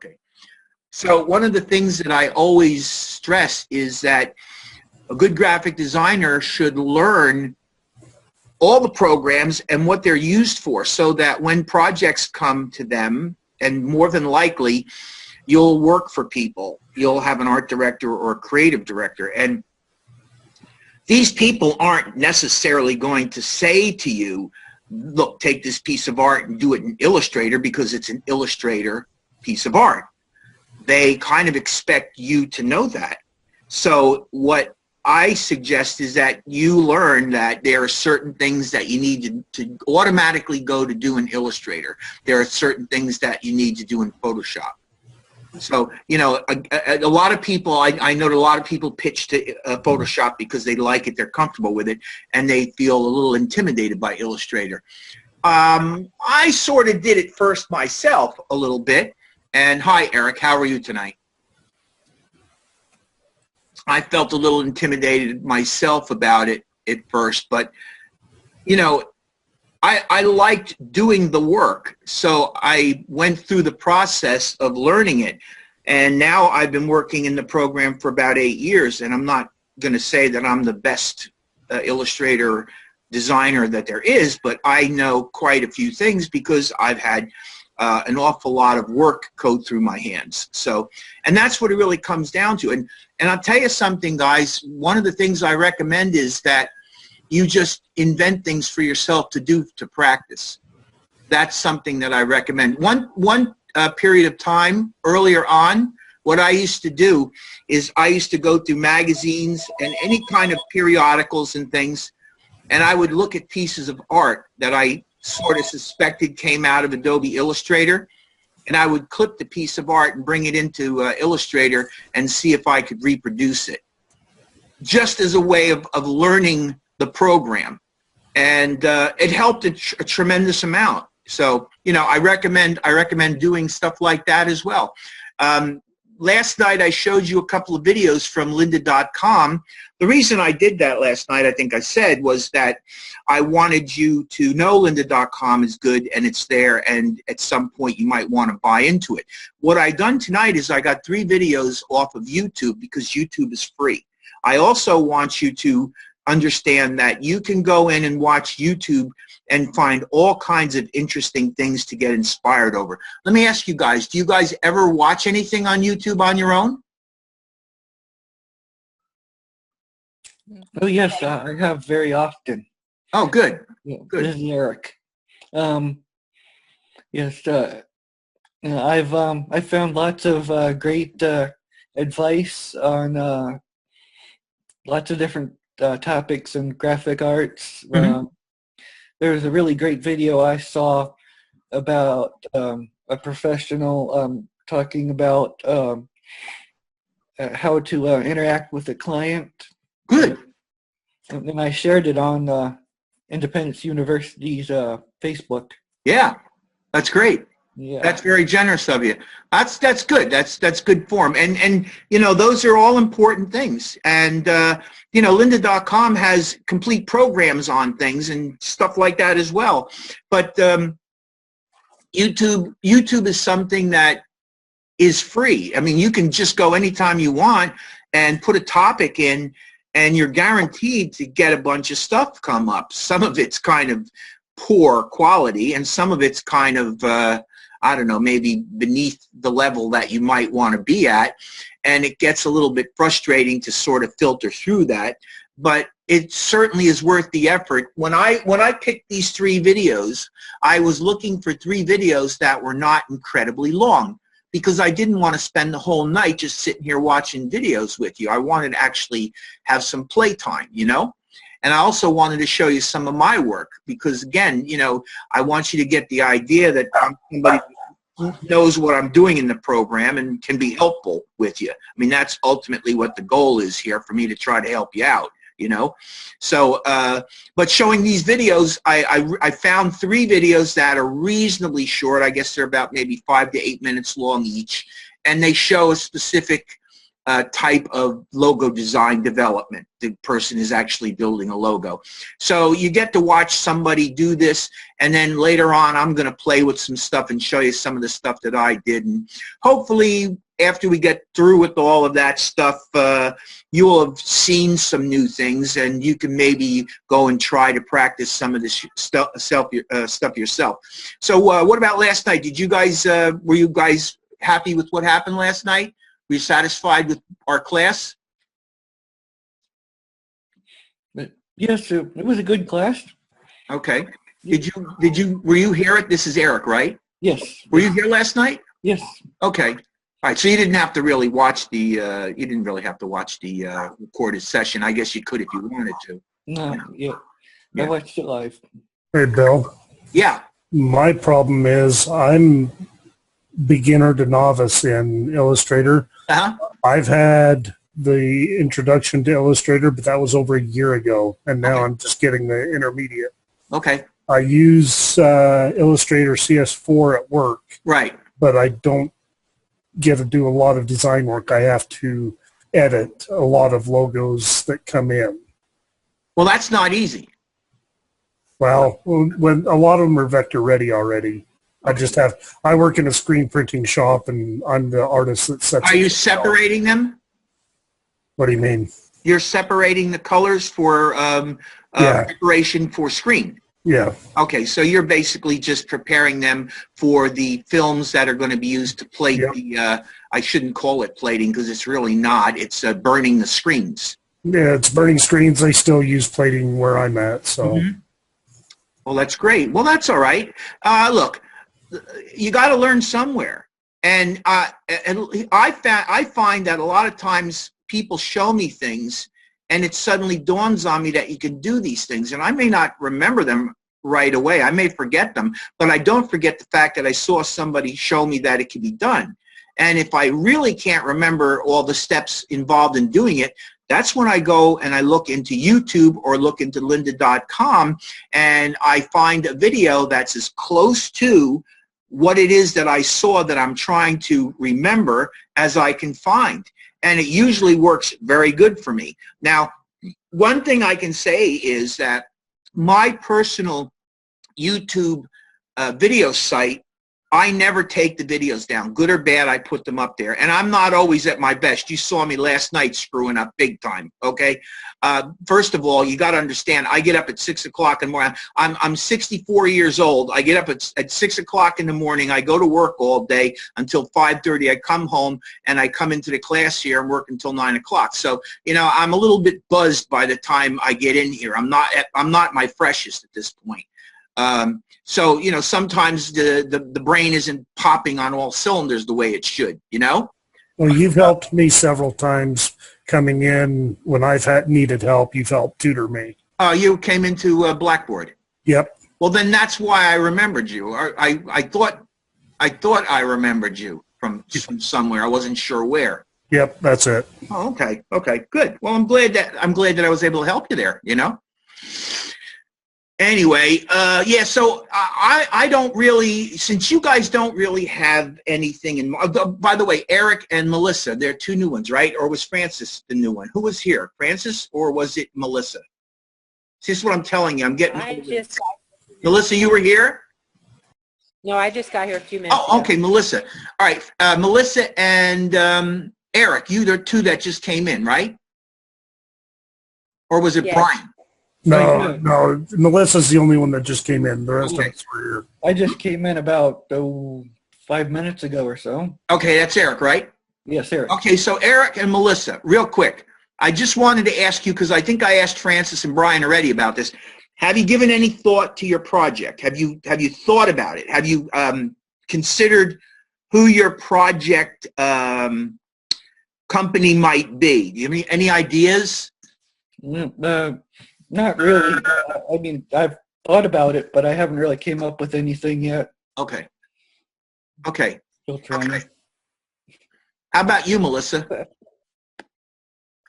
Okay. So one of the things that I always stress is that a good graphic designer should learn all the programs and what they're used for, so that when projects come to them, and more than likely you'll work for people, you'll have an art director or a creative director, and these people aren't necessarily going to say to you, look, take this piece of art and do it in Illustrator because it's an Illustrator piece of art. They kind of expect you to know that. So what I suggest is that you learn that there are certain things that you need to automatically go to do in Illustrator. There are certain things that you need to do in Photoshop. So, you know, a lot of people, I know that a lot of people pitch to Photoshop because they like it, they're comfortable with it, and they feel a little intimidated by Illustrator. I sort of did it first myself a little bit. And hi, Eric, how are you tonight? I felt a little intimidated myself about it at first, but, you know, I liked doing the work, so I went through the process of learning it. And now I've been working in the program for about 8 years, and I'm not going to say that I'm the best Illustrator designer that there is, but I know quite a few things because I've had an awful lot of work go through my hands. So, and that's what it really comes down to. And I'll tell you something, guys, one of the things I recommend is that you just invent things for yourself to do to practice. That's something that I recommend. One period of time earlier on, what I used to do is I used to go through magazines and any kind of periodicals and things, and I would look at pieces of art that I sort of suspected came out of Adobe Illustrator, and I would clip the piece of art and bring it into Illustrator and see if I could reproduce it, just as a way of learning the program. And it helped a tremendous amount. So, you know, I recommend doing stuff like that as well. Last night I showed you a couple of videos from lynda.com. The reason I did that last night, I think I said, was that I wanted you to know lynda.com is good and it's there, and at some point you might want to buy into it. What I done tonight is I got 3 videos off of YouTube because YouTube is free. I also want you to understand that you can go in and watch YouTube and find all kinds of interesting things to get inspired over. Let me ask you guys, do you guys ever watch anything on YouTube on your own? Oh, yes, I have very often. Oh, good. Yeah, Good. this is Eric. Yes, I've found lots of great advice on lots of different topics in graphic arts. Mm-hmm. There was a really great video I saw about a professional talking about how to interact with a client. Good. And I shared it on Independence University's Facebook. Yeah, that's great. Yeah. That's very generous of you. That's good. That's good form. And you know, those are all important things. And you know, lynda.com has complete programs on things and stuff like that as well. But YouTube is something that is free. I mean, you can just go anytime you want and put a topic in, and you're guaranteed to get a bunch of stuff come up. Some of it's kind of poor quality, and some of it's kind of I don't know, maybe beneath the level that you might want to be at, and it gets a little bit frustrating to sort of filter through that, but it certainly is worth the effort. When I picked these 3 videos, I was looking for 3 videos that were not incredibly long, because I didn't want to spend the whole night just sitting here watching videos with you. I wanted to actually have some playtime, you know? And I also wanted to show you some of my work because, again, you know, I want you to get the idea that I'm somebody who knows what I'm doing in the program and can be helpful with you. I mean, that's ultimately what the goal is here, for me to try to help you out, you know. So, but showing these videos, I found 3 videos that are reasonably short. I guess they're about maybe 5 to 8 minutes long each, and they show a specific type of logo design development. The person is actually building a logo. So you get to watch somebody do this, and then later on I'm going to play with some stuff and show you some of the stuff that I did. And hopefully after we get through with all of that stuff, you will have seen some new things, and you can maybe go and try to practice some of this stuff yourself. So what about last night? Did you guys, were you guys happy with what happened last night? Were you satisfied with our class? Yes, it was a good class. Okay. Were you here? This is Eric, right? Yes. Were you here last night? Yes. Okay. All right. So you didn't have to really watch the, recorded session. I guess you could if you wanted to. No, yeah. I watched it live. Hey, Bill. Yeah. My problem is I'm beginner to novice in Illustrator. Uh-huh. I've had the introduction to Illustrator, but that was over a year ago, and now I'm just getting the intermediate. Okay. I use Illustrator CS4 at work, Right. but I don't get to do a lot of design work. I have to edit a lot of logos that come in. Well, that's not easy. Well, when a lot of them are vector ready already. I work in a screen printing shop, and I'm the artist that sets. Are you separating them? What do you mean? You're separating the colors for preparation for screen. Yeah. Okay, so you're basically just preparing them for the films that are going to be used to plate the, I shouldn't call it plating because it's really not. It's burning the screens. Yeah, it's burning screens. They still use plating where I'm at, so. Mm-hmm. Well, that's great. Well, that's all right. Look, you got to learn somewhere. And I find that a lot of times people show me things and it suddenly dawns on me that you can do these things. And I may not remember them right away. I may forget them, but I don't forget the fact that I saw somebody show me that it can be done. And if I really can't remember all the steps involved in doing it, that's when I go and I look into YouTube or look into lynda.com and I find a video that's as close to what it is that I saw that I'm trying to remember as I can find. And it usually works very good for me. Now, one thing I can say is that my personal YouTube video site, I never take the videos down. Good or bad, I put them up there. And I'm not always at my best. You saw me last night screwing up big time, okay? First of all, you got to understand, I get up at 6 o'clock in the morning. I'm 64 years old. I get up at 6 o'clock in the morning. I go to work all day until 5:30. I come home, and I come into the class here and work until 9 o'clock. So, you know, I'm a little bit buzzed by the time I get in here. I'm not my freshest at this point. So, you know, sometimes the brain isn't popping on all cylinders the way it should, you know? Well, you've helped me several times coming in when I've needed help. You've helped tutor me. You came into Blackboard. Yep. Well, then that's why I remembered you. I thought I remembered you from somewhere. I wasn't sure where. Yep, that's it. Oh, okay. Okay, good. Well, I'm glad that I was able to help you there, you know? Anyway, yeah, so I don't really, since you guys don't really have anything in, by the way, Eric and Melissa, they're two new ones, right? Or was Francis the new one? Who was here, Francis, or was it Melissa? See, this is what I'm telling you. I'm getting, Melissa, you were here? No, I just got here a few minutes ago. Oh, okay, Melissa. All right, Melissa and Eric, you, the two that just came in, right? Or was it Brian? No, Melissa's the only one that just came in. The rest of us were here. I just came in about 5 minutes ago or so. Okay, that's Eric, right? Yes, Eric. Okay, so Eric and Melissa, real quick. I just wanted to ask you, because I think I asked Francis and Brian already about this. Have you given any thought to your project? Have you thought about it? Have you considered who your project company might be? Do you have any ideas? Not really. I mean, I've thought about it, but I haven't really came up with anything yet. Okay. Okay. Still trying. Okay. How about you, Melissa?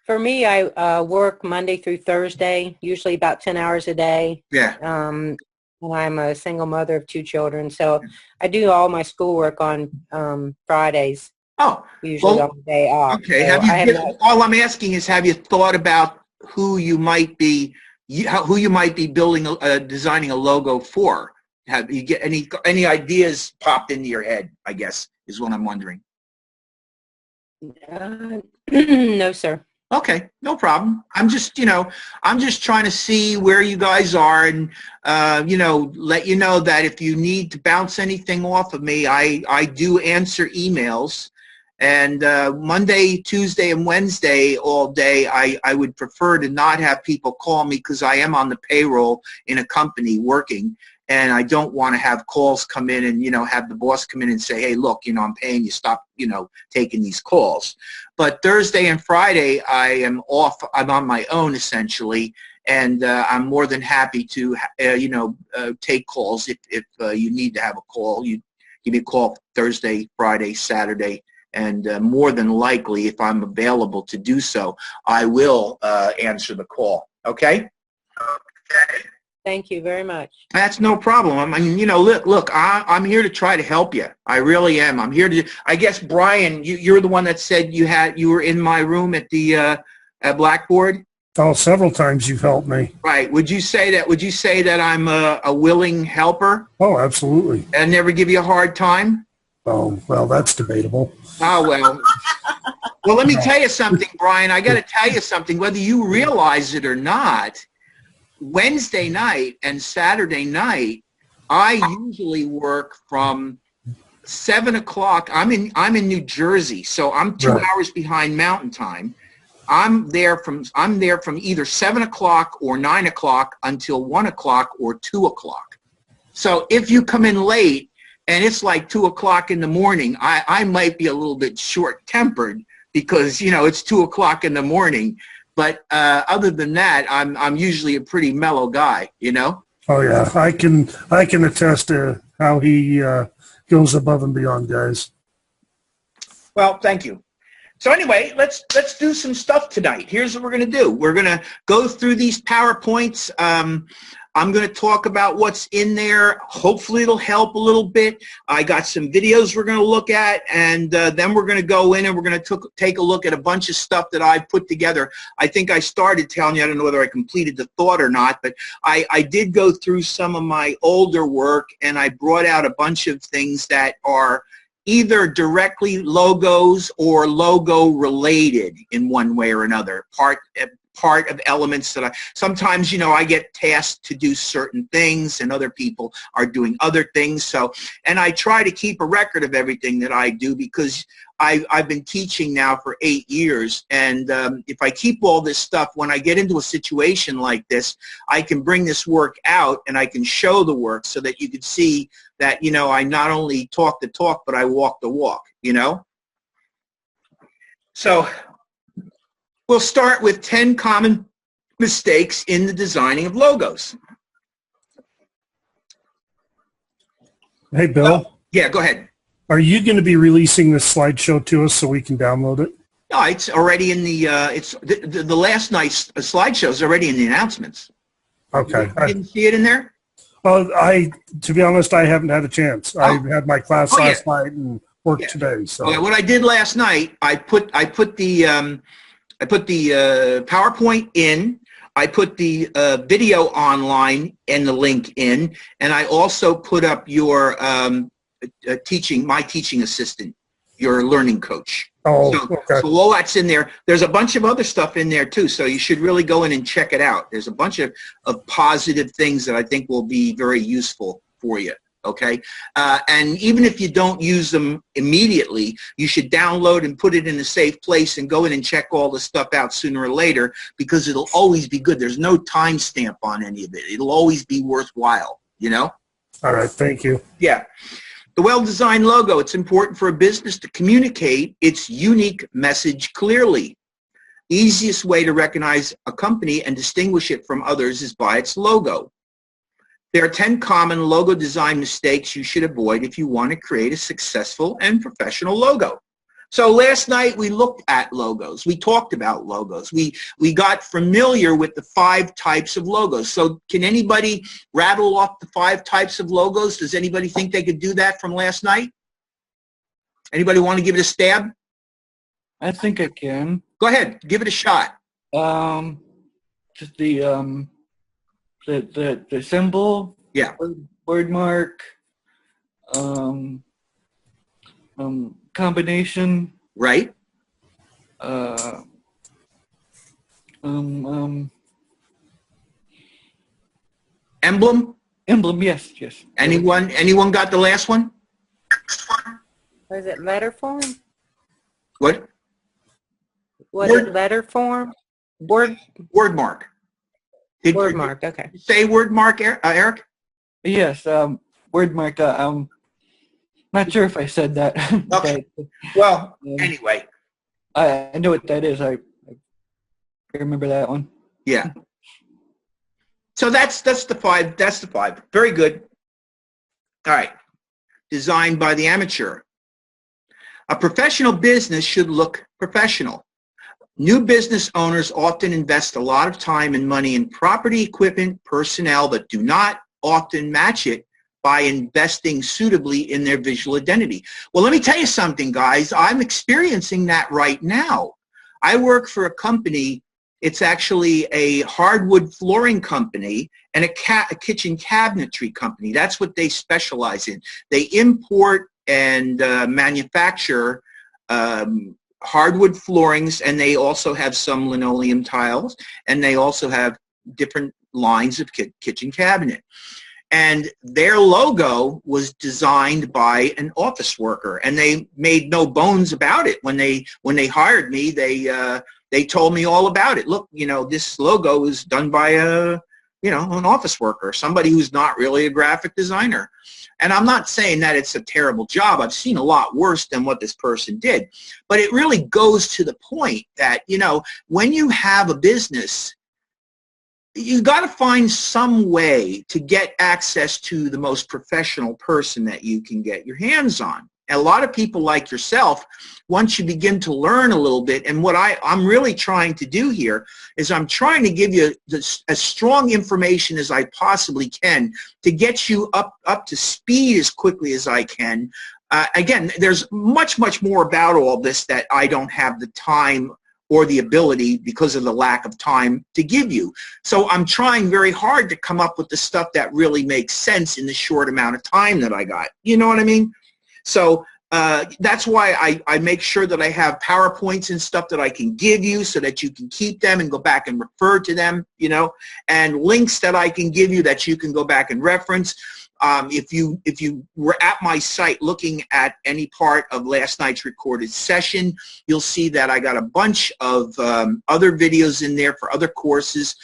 For me, I work Monday through Thursday, usually about 10 hours a day. Yeah. And I'm a single mother of 2 children, so I do all my schoolwork on Fridays. Oh, usually well, on the day off. okay. So Have you? I have not. All I'm asking is, have you thought about who you might be, who you might be building, designing a logo for? Have you get any ideas popped into your head? I guess is what I'm wondering. No, sir. Okay, no problem. I'm just, I'm just trying to see where you guys are and, let you know that if you need to bounce anything off of me, I do answer emails. And Monday, Tuesday, and Wednesday all day, I would prefer to not have people call me because I am on the payroll in a company working. And I don't want to have calls come in and, have the boss come in and say, hey, look, I'm paying you, stop, taking these calls. But Thursday and Friday, I am off. I'm on my own, essentially. And I'm more than happy to, take calls. If you need to have a call, you give me a call Thursday, Friday, Saturday. And more than likely, if I'm available to do so, I will answer the call. Okay? Okay. Thank you very much. That's no problem. I mean, look, I'm here to try to help you. I really am. I'm here to. I guess Brian, you're the one that said you were in my room at the at Blackboard. Oh, several times you've helped me. Right. Would you say that I'm a willing helper? Oh, absolutely. And never give you a hard time? Oh, well, that's debatable. Oh, well. Well, let me tell you something, Brian. I got to tell you something. Whether you realize it or not, Wednesday night and Saturday night, I usually work from 7 o'clock. I'm in New Jersey, so I'm 2 hours behind Mountain Time. I'm there from either 7 o'clock or 9 o'clock until 1 o'clock or 2 o'clock. So if you come in late and it's like 2 o'clock in the morning, I might be a little bit short-tempered because it's 2 o'clock in the morning. But other than that, I'm usually a pretty mellow guy, Oh yeah, I can attest to how he goes above and beyond, guys. Well, thank you. So anyway, let's do some stuff tonight. Here's what we're going to do. We're going to go through these PowerPoints. I'm going to talk about what's in there. Hopefully it'll help a little bit. I got some videos we're going to look at, and then we're going to go in and we're going to take a look at a bunch of stuff that I put together. I think I started telling you, I don't know whether I completed the thought or not, but I did go through some of my older work, and I brought out a bunch of things that are either directly logos or logo related in one way or another. Part of elements that sometimes, I get tasked to do certain things and other people are doing other things. So, and I try to keep a record of everything that I do because I've been teaching now for 8 years. And if I keep all this stuff, when I get into a situation like this, I can bring this work out and I can show the work so that you can see that, I not only talk the talk, but I walk the walk, So we'll start with 10 common mistakes in the designing of logos. Hey, Bill. Yeah, go ahead. Are you going to be releasing this slideshow to us so we can download it? No, it's already in the, the last night's slideshow is already in the announcements. Okay. You didn't see it in there? To be honest, I haven't had a chance. I had my class last night and worked today. So what I did last night, I put the PowerPoint in, I put the video online and the link in, and I also put up your my teaching assistant, your learning coach. Oh, okay. So all that's in there. There's a bunch of other stuff in there too, so you should really go in and check it out. There's a bunch of positive things that I think will be very useful for you. Okay, and even if you don't use them immediately, you should download and put it in a safe place and go in and check all the stuff out sooner or later because it'll always be good. There's no timestamp on any of it. It'll always be worthwhile, All right, thank you. Yeah. The well-designed logo, it's important for a business to communicate its unique message clearly. The easiest way to recognize a company and distinguish it from others is by its logo. There are 10 common logo design mistakes you should avoid if you want to create a successful and professional logo. So last night we looked at logos. We talked about logos. We got familiar with the 5 types of logos. So can anybody rattle off the 5 types of logos? Does anybody think they could do that from last night? Anybody want to give it a stab? I think I can. Go ahead, give it a shot. Just the symbol. Yeah. Word mark. Combination. Right. Emblem. Emblem. Yes. Yes. Anyone got the last one? Or is it letter form? What? Was it letter form? Word mark. word mark. Okay. Did you say word mark, Eric? Yes. Word mark. Not sure if I said that. Okay. But, Well, anyway. I know what that is. I remember that one. Yeah. So that's the 5. That's the 5. Very good. All right. Designed by the amateur. A professional business should look professional. New business owners often invest a lot of time and money in property, equipment, personnel that do not often match it by investing suitably in their visual identity. Well, let me tell you something, guys. I'm experiencing that right now. I work for a company. It's actually a hardwood flooring company and a kitchen cabinetry company. That's what they specialize in. They import and manufacture hardwood floorings, and they also have some linoleum tiles, and they also have different lines of kitchen cabinet. And their logo was designed by an office worker, and they made no bones about it. When they hired me, they told me all about it. Look, this logo is done by an office worker, somebody who's not really a graphic designer. And I'm not saying that it's a terrible job. I've seen a lot worse than what this person did. But it really goes to the point that, when you have a business, you've got to find some way to get access to the most professional person that you can get your hands on. And a lot of people like yourself, once you begin to learn a little bit, and what I'm really trying to do here is I'm trying to give you as strong information as I possibly can to get you up to speed as quickly as I can. Again, there's much, much more about all this that I don't have the time or the ability, because of the lack of time, to give you. So I'm trying very hard to come up with the stuff that really makes sense in the short amount of time that I got. You know what I mean? So that's why I make sure that I have PowerPoints and stuff that I can give you so that you can keep them and go back and refer to them, and links that I can give you that you can go back and reference. If you were at my site looking at any part of last night's recorded session, you'll see that I got a bunch of other videos in there for other courses.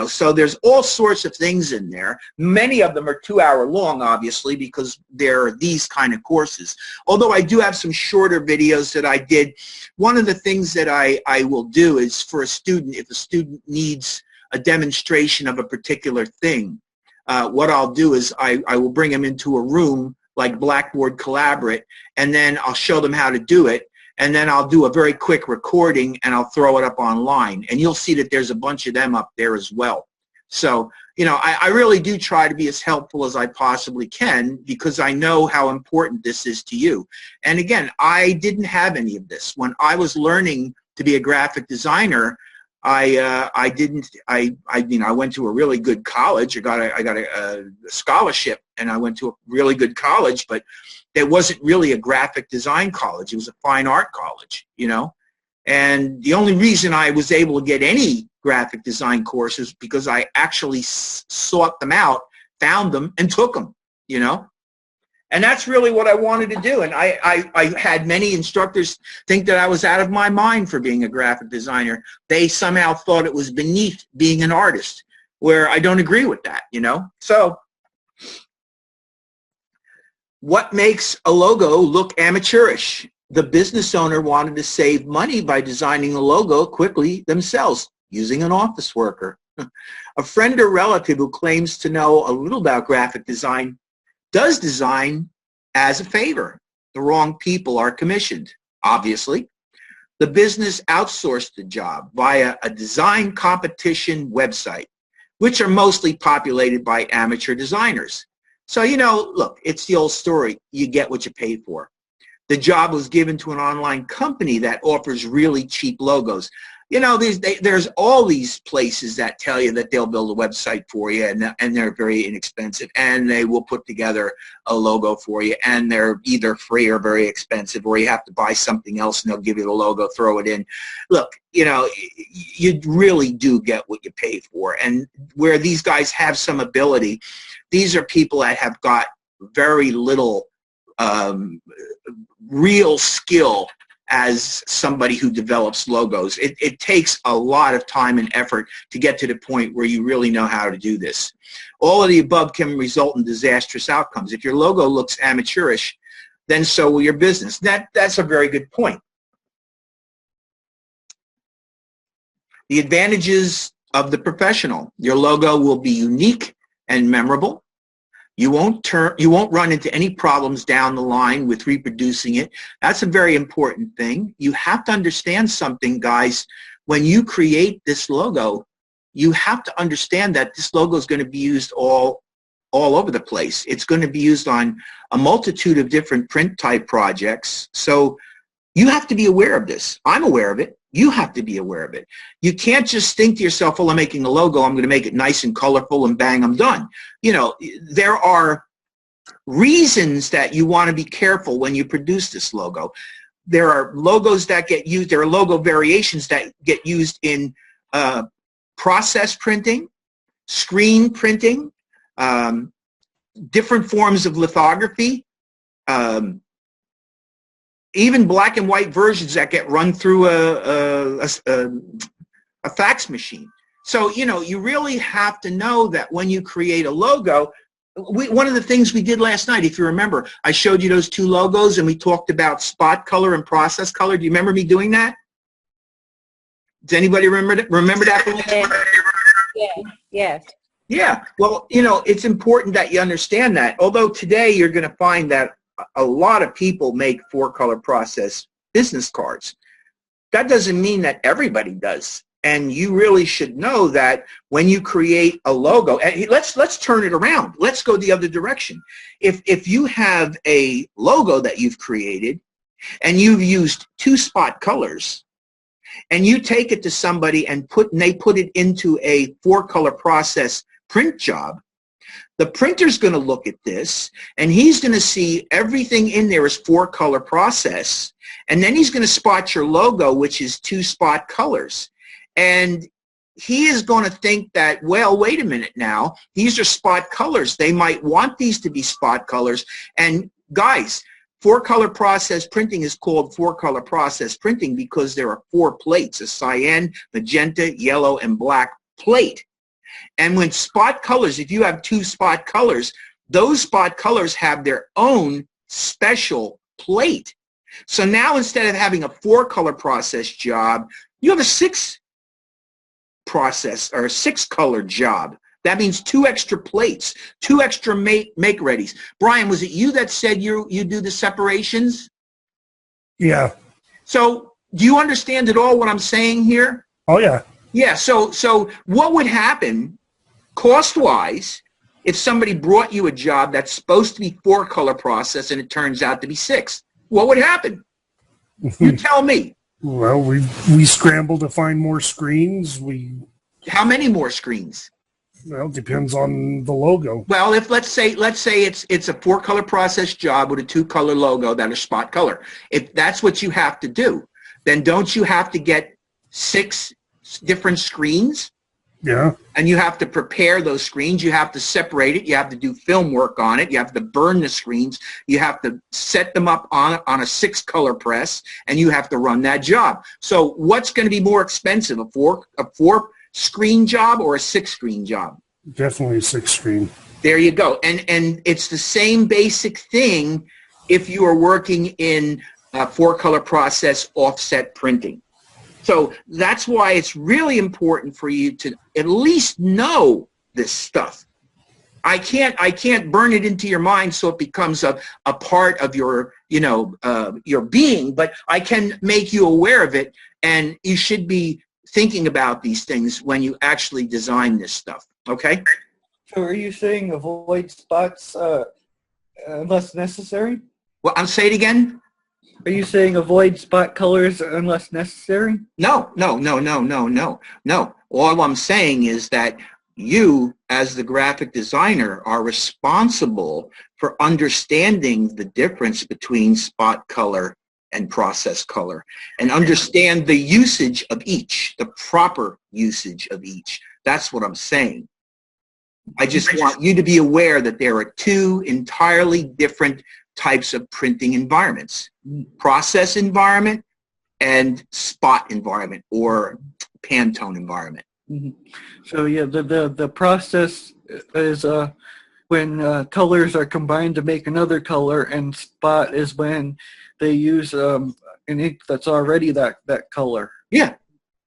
So there's all sorts of things in there. Many of them are 2-hour long, obviously, because they're these kind of courses. Although I do have some shorter videos that I did. One of the things that I will do is for a student, if a student needs a demonstration of a particular thing, what I'll do is I will bring them into a room like Blackboard Collaborate, and then I'll show them how to do it, and then I'll do a very quick recording and I'll throw it up online, and you'll see that there's a bunch of them up there as well. So, I really do try to be as helpful as I possibly can, because I know how important this is to you. And again, I didn't have any of this. When I was learning to be a graphic designer, I went to a really good college. I got a scholarship, and I went to a really good college, but it wasn't really a graphic design college. It was a fine art college, And the only reason I was able to get any graphic design courses because I actually sought them out, found them, and took them, And that's really what I wanted to do. And I had many instructors think that I was out of my mind for being a graphic designer. They somehow thought it was beneath being an artist, where I don't agree with that, So what makes a logo look amateurish? The business owner wanted to save money by designing a logo quickly themselves using an office worker. A friend or relative who claims to know a little about graphic design does design as a favor. The wrong people are commissioned, obviously. The business outsourced the job via a design competition website, which are mostly populated by amateur designers. So, look, it's the old story. You get what you pay for. the job was given to an online company that offers really cheap logos. You know, there's all these places that tell you that they'll build a website for you, and they're very inexpensive, and they will put together a logo for you, and they're either free or very expensive, or you have to buy something else and they'll give you the logo, throw it in. Look, you know, you really do get what you pay for, and where these guys have some ability, these are people that have got very little real skill as somebody who develops logos. It takes a lot of time and effort to get to the point where you really know how to do this. All of the above can result in disastrous outcomes. If your logo looks amateurish, then so will your business. That's a very good point. The advantages of the professional. Your logo will be unique and memorable. You won't run into any problems down the line with reproducing it. That's a very important thing. You have to understand something, guys. When you create this logo, you have to understand that this logo is going to be used all over the place. It's going to be used on a multitude of different print type projects. So you have to be aware of this. I'm aware of it. You have to be aware of it. You can't just think to yourself, well, I'm making a logo, I'm going to make it nice and colorful, and bang, I'm done. You know, there are reasons that you want to be careful when you produce this logo. There are logos that get used, there are logo variations that get used in process printing, screen printing, different forms of lithography, even black and white versions that get run through a fax machine. So, you know, you really have to know that when you create a logo, one of the things we did last night, if you remember, I showed you those two logos and we talked about spot color and process color. Do you remember me doing that? Does anybody remember that? Yeah. Yes. Yeah. Well, you know, it's important that you understand that. Although today you're going to find that a lot of people make 4-color process business cards. That doesn't mean that everybody does. And you really should know that when you create a logo, and let's turn it around. Let's go the other direction. If you have a logo that you've created and you've used 2 spot colors, and you take it to somebody and they put it into a 4-color process print job, the printer's going to look at this, and he's going to see everything in there is 4-color process, and then he's going to spot your logo, which is 2 spot colors. And he is going to think that, well, wait a minute now, these are spot colors. They might want these to be spot colors. And guys, 4-color process printing is called 4-color process printing because there are 4 plates, a cyan, magenta, yellow, and black plate. And when spot colors, if you have 2 spot colors, those spot colors have their own special plate. So now instead of having a 4-color process job, you have a 6 process or a 6-color job. That means 2 extra plates, 2 extra make-readies. Brian, was it you that said you do the separations? Yeah. So do you understand at all what I'm saying here? Oh, yeah. Yeah, so what would happen cost-wise if somebody brought you a job that's supposed to be 4-color process and it turns out to be 6? What would happen? You tell me. Well, we scramble to find more screens. How many more screens? Well, depends on the logo. Well, if let's say it's a 4-color process job with a 2-color logo that are spot color. If that's what you have to do, then don't you have to get 6 different screens? Yeah. And you have to prepare those screens. You have to separate it. You have to do film work on it. You have to burn the screens. You have to set them up on a 6-color press, and you have to run that job. So what's going to be more expensive, a 4-screen job or a 6-screen job? Definitely a 6-screen. There you go. And it's the same basic thing if you are working in 4-color process offset printing. So that's why it's really important for you to at least know this stuff. I can't burn it into your mind so it becomes a part of your your being, but I can make you aware of it, and you should be thinking about these things when you actually design this stuff. Okay? So are you saying avoid spots unless necessary? Well, I'll say it again. Are you saying avoid spot colors unless necessary? No, no, no, no, no, no, no. All I'm saying is that you, as the graphic designer, are responsible for understanding the difference between spot color and process color, and understand the usage of each, the proper usage of each. That's what I'm saying. I just want you to be aware that there are two entirely different types of printing environments: process environment and spot environment, or Pantone environment. Mm-hmm. So yeah, the process is when colors are combined to make another color, and spot is when they use an ink that's already that color. Yeah.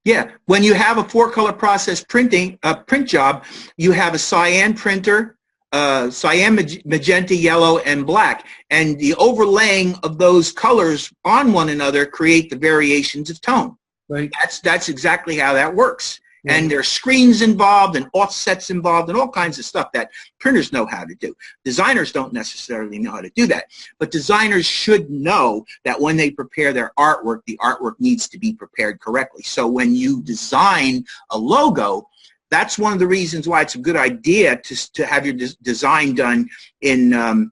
Yeah, when you have a 4-color process print job, you have a cyan printer, cyan, magenta, yellow, and black. And the overlaying of those colors on one another create the variations of tone. Right. That's exactly how that works. Yeah. And there's screens involved and offsets involved and all kinds of stuff that printers know how to do. Designers don't necessarily know how to do that. But designers should know that when they prepare their artwork, the artwork needs to be prepared correctly. So when you design a logo, that's one of the reasons why it's a good idea to have your design done in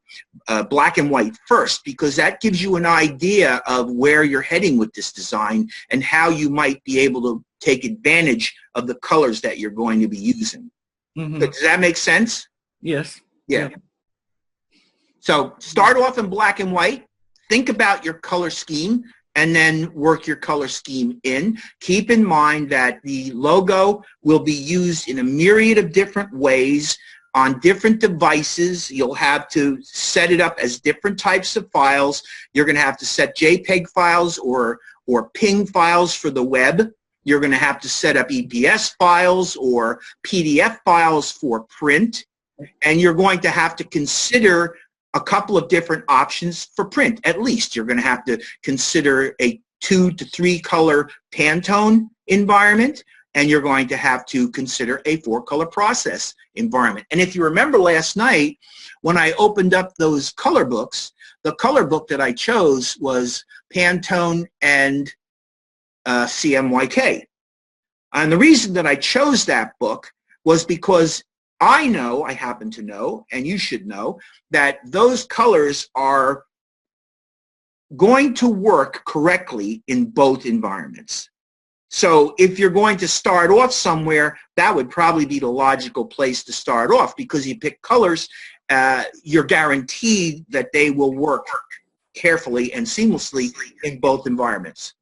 black and white first, because that gives you an idea of where you're heading with this design and how you might be able to take advantage of the colors that you're going to be using. Mm-hmm. Does that make sense? Yes. Yeah. So start off in black and white. Think about your color scheme, and then work your color scheme in. Keep in mind that the logo will be used in a myriad of different ways on different devices. You'll have to set it up as different types of files. You're going to have to set JPEG files or PNG files for the web. You're going to have to set up EPS files or PDF files for print. And you're going to have to consider a couple of different options for print. At least you're going to have to consider a 2 to 3 color Pantone environment, and you're going to have to consider a 4-color process environment. And if you remember last night, when I opened up those color books, the color book that I chose was Pantone and CMYK. And the reason that I chose that book was because I happen to know, and you should know, that those colors are going to work correctly in both environments. So if you're going to start off somewhere, that would probably be the logical place to start off, because you pick colors, you're guaranteed that they will work carefully and seamlessly in both environments.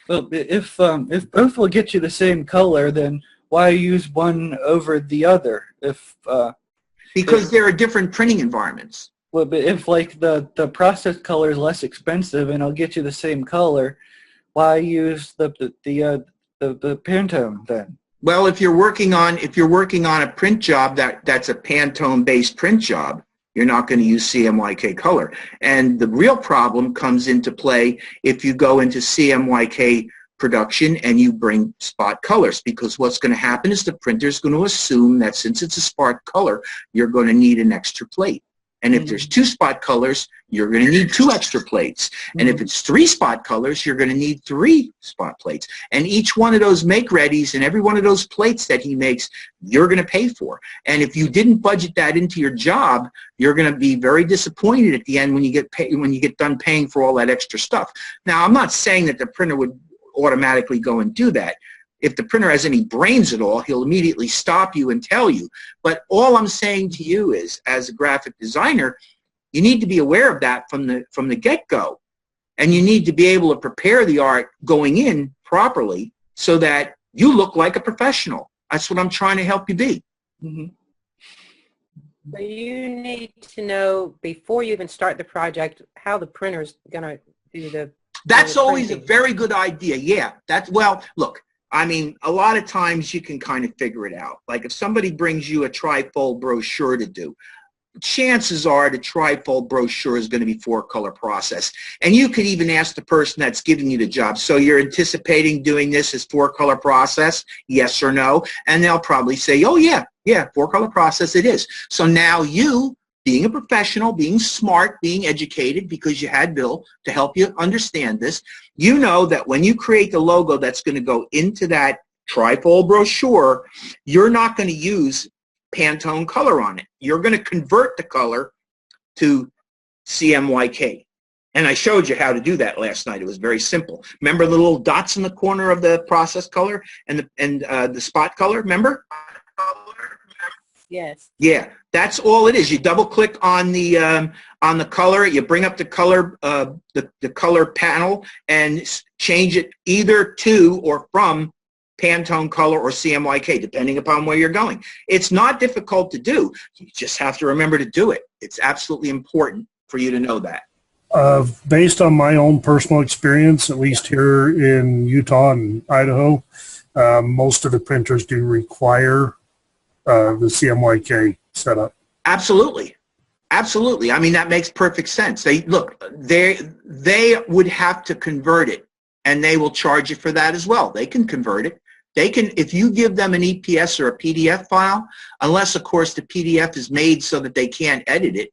Well, if both will get you the same color, then why use one over the other? Because there are different printing environments. Well, but if like the process color is less expensive and I'll get you the same color, why use the Pantone then? Well, if you're working on a print job that's a Pantone based print job, you're not going to use CMYK color. And the real problem comes into play if you go into CMYK production and you bring spot colors, because what's going to happen is the printer's going to assume that since it's a spot color, you're going to need an extra plate. And if there's 2 spot colors, you're going to need 2 extra plates. And if it's 3 spot colors, you're going to need 3 spot plates. And each one of those make-readies and every one of those plates that he makes, you're going to pay for. And if you didn't budget that into your job, you're going to be very disappointed at the end when you get done paying for all that extra stuff. Now, I'm not saying that the printer would automatically go and do that. If the printer has any brains at all, he'll immediately stop you and tell you. But all I'm saying to you is, as a graphic designer, you need to be aware of that from the get-go. And you need to be able to prepare the art going in properly so that you look like a professional. That's what I'm trying to help you be. Mm-hmm. So you need to know before you even start the project how the printer's going to do the That's always a very good idea. Yeah. Well, look, I mean, a lot of times you can kind of figure it out. Like if somebody brings you a trifold brochure to do, chances are the trifold brochure is going to be 4-color process. And you could even ask the person that's giving you the job, so you're anticipating doing this as 4-color process, yes or no? And they'll probably say, oh, yeah, 4-color process it is. So now you being a professional, being smart, being educated, because you had Bill to help you understand this, you know that when you create the logo that's going to go into that trifold brochure, you're not going to use Pantone color on it. You're going to convert the color to CMYK. And I showed you how to do that last night. It was very simple. Remember the little dots in the corner of the process color and the spot color? Remember? Yes. Yeah, that's all it is. You double click on the color. You bring up the color the color panel and change it either to or from Pantone color or CMYK, depending upon where you're going. It's not difficult to do. You just have to remember to do it. It's absolutely important for you to know that. Based on my own personal experience, at least here in Utah and Idaho, most of the printers do require the CMYK setup. Absolutely. Absolutely. I mean, that makes perfect sense. They would have to convert it, and they will charge you for that as well. They can convert it. They can, if you give them an EPS or a PDF file, unless of course the PDF is made so that they can't edit it.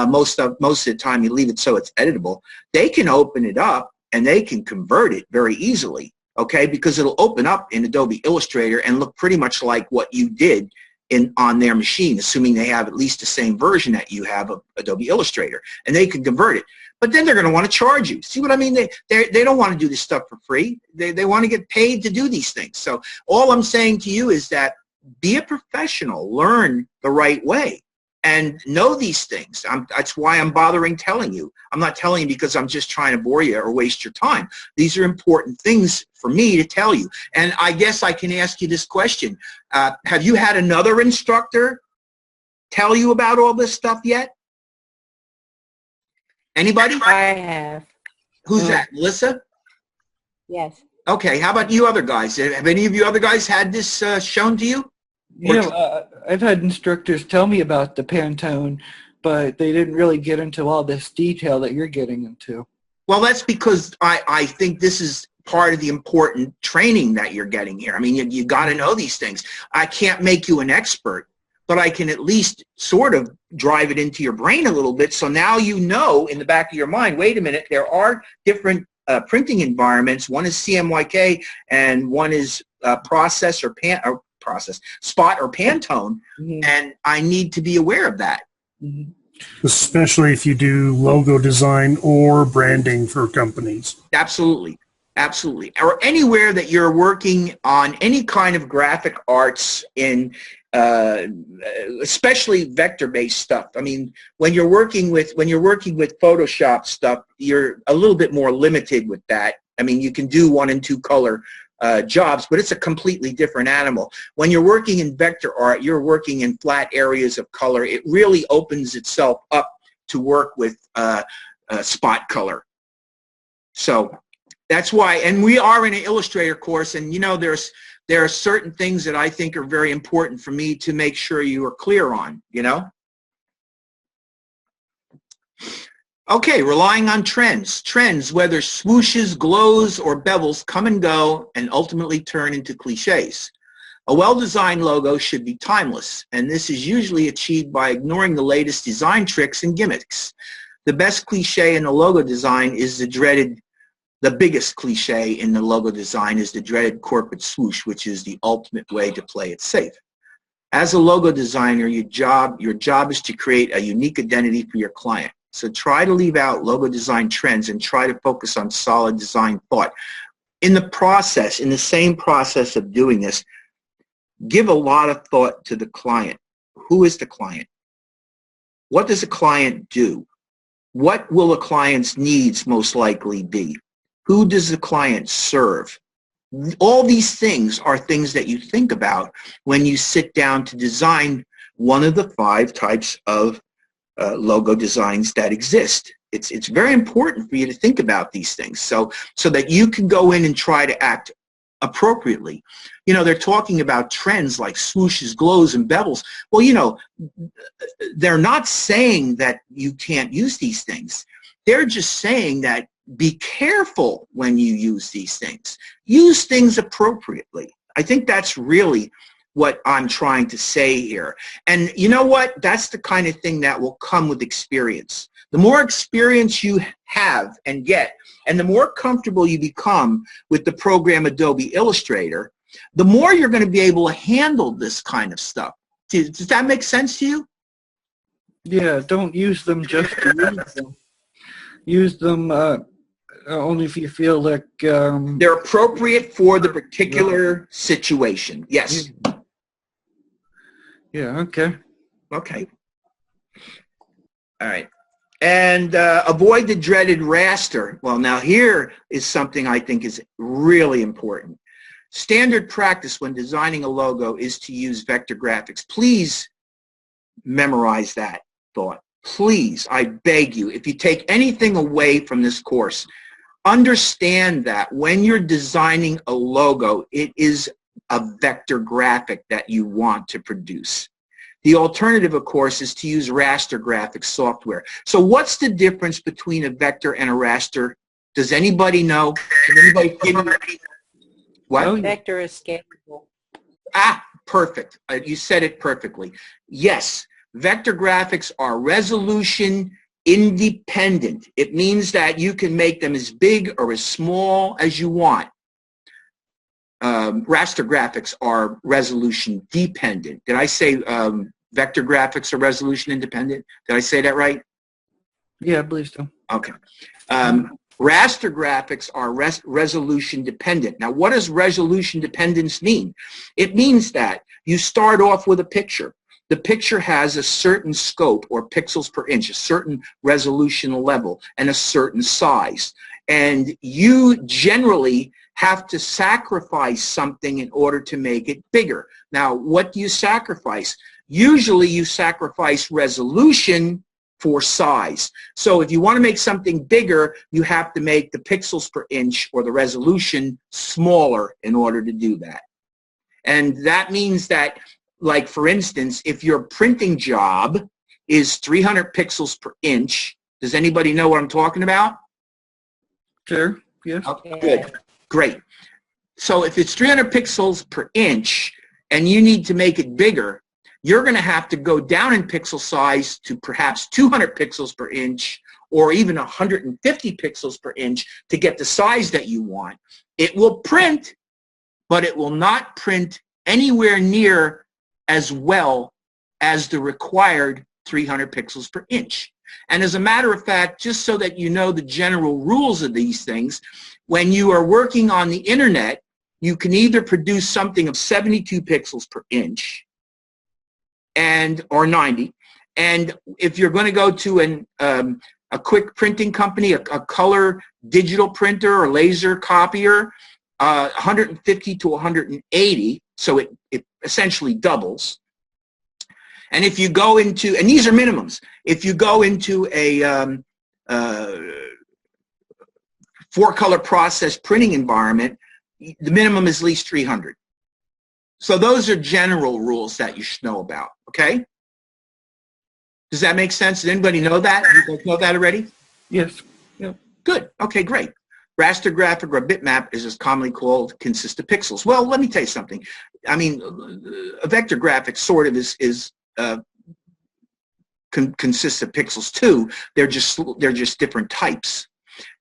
Most of the time you leave it so it's editable. They can open it up and they can convert it very easily, okay? Because it'll open up in Adobe Illustrator and look pretty much like what you did on their machine, assuming they have at least the same version that you have of Adobe Illustrator, and they can convert it. But then they're going to want to charge you. See what I mean? They don't want to do this stuff for free. They want to get paid to do these things. So all I'm saying to you is that be a professional, learn the right way, and know these things. That's why I'm bothering telling you. I'm not telling you because I'm just trying to bore you or waste your time. These are important things for me to tell you. And I guess I can ask you this question. Have you had another instructor tell you about all this stuff yet? Anybody? I have. Who's that? Melissa? Yes. Okay, how about you other guys? Have any of you other guys had this shown to you? I've had instructors tell me about the Pantone, but they didn't really get into all this detail that you're getting into. Well, that's because I think this is part of the important training that you're getting here. I mean, you got to know these things. I can't make you an expert, but I can at least sort of drive it into your brain a little bit. So now you know in the back of your mind, wait a minute, there are different printing environments. One is CMYK and one is process or spot or Pantone, and I need to be aware of that. Especially if you do logo design or branding for companies. Absolutely. Absolutely. Or anywhere that you're working on any kind of graphic arts in especially vector-based stuff. I mean, when you're working with Photoshop stuff, you're a little bit more limited with that. I mean, you can do 1 and 2 color jobs, but it's a completely different animal. When you're working in vector art, you're working in flat areas of color. It really opens itself up to work with spot color. So that's why, and we are in an Illustrator course, and you know, there are certain things that I think are very important for me to make sure you are clear on, you know? Okay, relying on trends. Trends, whether swooshes, glows, or bevels, come and go and ultimately turn into cliches. A well-designed logo should be timeless, and this is usually achieved by ignoring the latest design tricks and gimmicks. The best cliche in the logo design is the biggest cliche in the logo design is the dreaded corporate swoosh, which is the ultimate way to play it safe. As a logo designer, your job is to create a unique identity for your client. So try to leave out logo design trends and try to focus on solid design thought. In the same process of doing this, give a lot of thought to the client. Who is the client? What does a client do? What will a client's needs most likely be? Who does the client serve? All these things are things that you think about when you sit down to design one of the 5 types of logo designs that exist. It's very important for you to think about these things so that you can go in and try to act appropriately. You know, they're talking about trends like swooshes, glows, and bevels. Well, you know, they're not saying that you can't use these things. They're just saying that be careful when you use these things. Use things appropriately. I think that's really what I'm trying to say here. And you know what? That's the kind of thing that will come with experience. The more experience you have and get, and the more comfortable you become with the program Adobe Illustrator, the more you're going to be able to handle this kind of stuff. Does that make sense to you? Yeah, don't use them just to use them. Use them only if you feel like... they're appropriate for the particular situation. Yes. Yeah, okay. Okay. All right. And avoid the dreaded raster. Well, now here is something I think is really important. Standard practice when designing a logo is to use vector graphics. Please memorize that thought. Please, I beg you, if you take anything away from this course, understand that when you're designing a logo, it is a vector graphic that you want to produce. The alternative, of course, is to use raster graphics software. So what's the difference between a vector and a raster? Does anybody know? Can anybody give me? What? Vector is scalable. Ah, perfect. You said it perfectly. Yes, vector graphics are resolution independent. It means that you can make them as big or as small as you want. Raster graphics are resolution dependent. Did I say vector graphics are resolution independent? Did I say that right? Yeah, I believe so. Okay. Raster graphics are resolution dependent. Now, what does resolution dependence mean? It means that you start off with a picture. The picture has a certain scope or pixels per inch, a certain resolution level, and a certain size. And you generally have to sacrifice something in order to make it bigger. Now, what do you sacrifice? Usually you sacrifice resolution for size. So if you want to make something bigger, you have to make the pixels per inch or the resolution smaller in order to do that. And that means that, like for instance, if your printing job is 300 pixels per inch, does anybody know what I'm talking about? Sure, yes. Okay, good, great. So if it's 300 pixels per inch and you need to make it bigger, you're going to have to go down in pixel size to perhaps 200 pixels per inch or even 150 pixels per inch to get the size that you want. It will print, but it will not print anywhere near as well as the required 300 pixels per inch. And as a matter of fact, just so that you know the general rules of these things, when you are working on the internet, you can either produce something of 72 pixels per inch or 90. And if you're going to go to a quick printing company, a color digital printer or laser copier, 150 to 180, so it essentially doubles. And if you go into, and these are minimums, if you go into a 4-color process printing environment, the minimum is at least 300. So those are general rules that you should know about, okay? Does that make sense? Does anybody know that? You guys know that already? Yes. Yeah. Good. Okay, great. Raster graphic or bitmap is as commonly called consists of pixels. Well, let me tell you something. I mean, a vector graphic sort of consists of pixels too. They're just different types.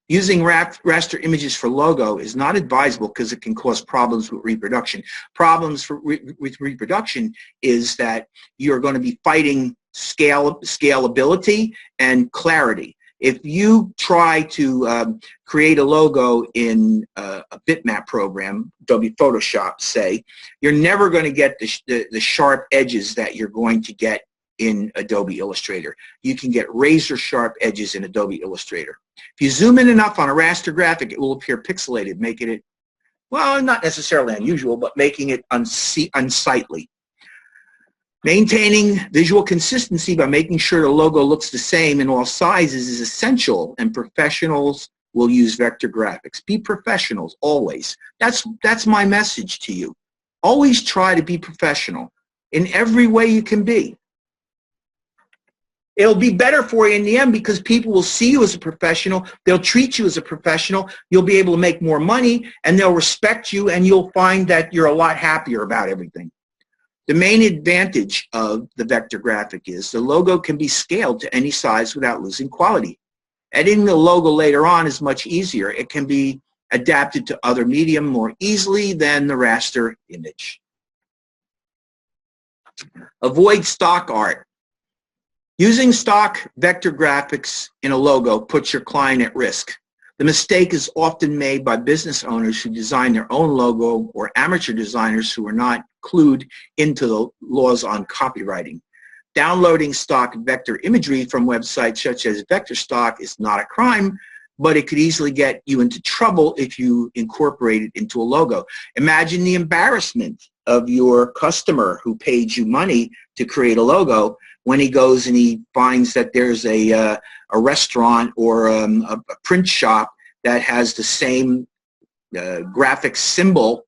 Using raster images for logo is not advisable because it can cause problems with reproduction. Problems with reproduction is that you're going to be fighting scalability and clarity. If you try to create a logo in a bitmap program, Adobe Photoshop, say, you're never going to get the sharp edges that you're going to get in Adobe Illustrator. You can get razor sharp edges in Adobe Illustrator. If you zoom in enough on a raster graphic, it will appear pixelated, making it, well, not necessarily unusual, but making it unsightly. Maintaining visual consistency by making sure the logo looks the same in all sizes is essential, and professionals will use vector graphics. Be professionals, always. That's my message to you. Always try to be professional in every way you can be. It'll be better for you in the end because people will see you as a professional. They'll treat you as a professional. You'll be able to make more money, and they'll respect you, and you'll find that you're a lot happier about everything. The main advantage of the vector graphic is the logo can be scaled to any size without losing quality. Editing the logo later on is much easier. It can be adapted to other medium more easily than the raster image. Avoid stock art. Using stock vector graphics in a logo puts your client at risk. The mistake is often made by business owners who design their own logo or amateur designers who are not clued into the laws on copywriting. Downloading stock vector imagery from websites such as VectorStock is not a crime, but it could easily get you into trouble if you incorporate it into a logo. Imagine the embarrassment of your customer who paid you money to create a logo when he goes and he finds that there's a restaurant or a print shop that has the same graphic symbol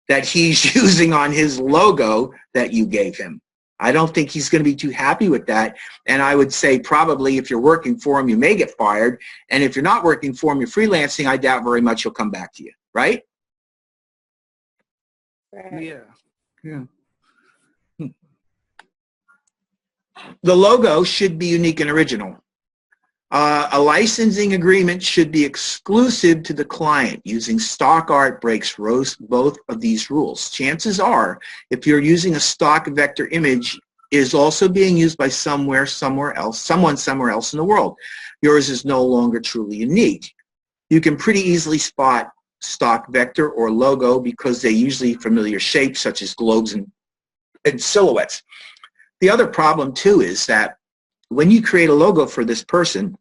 that he's using on his logo that you gave him. I don't think he's going to be too happy with that. And I would say probably if you're working for him, you may get fired. And if you're not working for him, you're freelancing, I doubt very much he'll come back to you, right? Yeah. Yeah. The logo should be unique and original. A licensing agreement should be exclusive to the client. Using stock art breaks both of these rules. Chances are, if you're using a stock vector image, it is also being used by someone somewhere else in the world. Yours is no longer truly unique. You can pretty easily spot stock vector or logo because they usually familiar shapes such as globes and silhouettes. The other problem too is that when you create a logo for this person,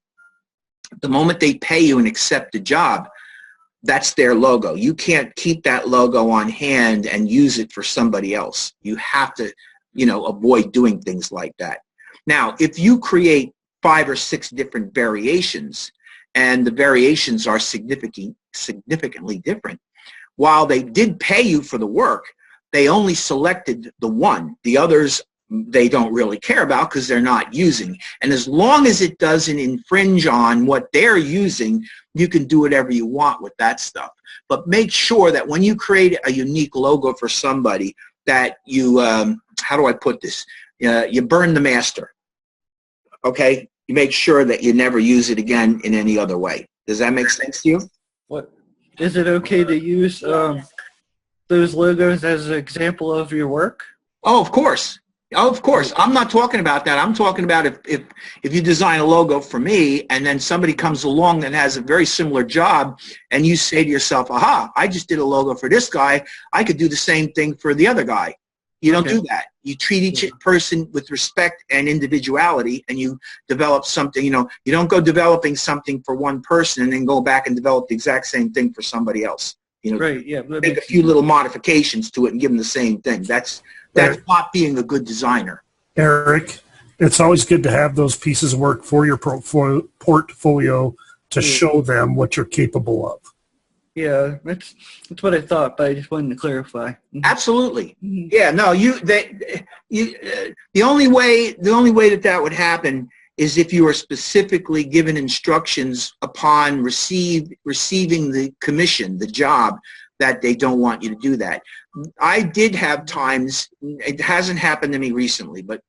the moment they pay you and accept the job, that's their logo. You can't keep that logo on hand and use it for somebody else. You have to, avoid doing things like that. Now, if you create 5 or 6 different variations, and the variations are significantly different, while they did pay you for the work, they only selected the one. The others they don't really care about because they're not using. And as long as it doesn't infringe on what they're using, you can do whatever you want with that stuff. But make sure that when you create a unique logo for somebody that you, how do I put this? You burn the master, okay? You make sure that you never use it again in any other way. Does that make sense to you? What is it okay to use those logos as an example of your work? Oh, of course. Oh, of course. I'm not talking about that. I'm talking about if you design a logo for me and then somebody comes along that has a very similar job and you say to yourself, aha, I just did a logo for this guy. I could do the same thing for the other guy. You don't do that. You treat each person with respect and individuality, and you develop something. You don't go developing something for one person and then go back and develop the exact same thing for somebody else. Right, yeah. Make a few little modifications to it and give them the same thing. That's not being a good designer. Eric, it's always good to have those pieces of work for your portfolio to show them what you're capable of. Yeah, that's what I thought, but I just wanted to clarify. Absolutely. Yeah, no, the only way that would happen is if you are specifically given instructions upon receiving the commission, the job, that they don't want you to do that. I did have times, it hasn't happened to me recently, but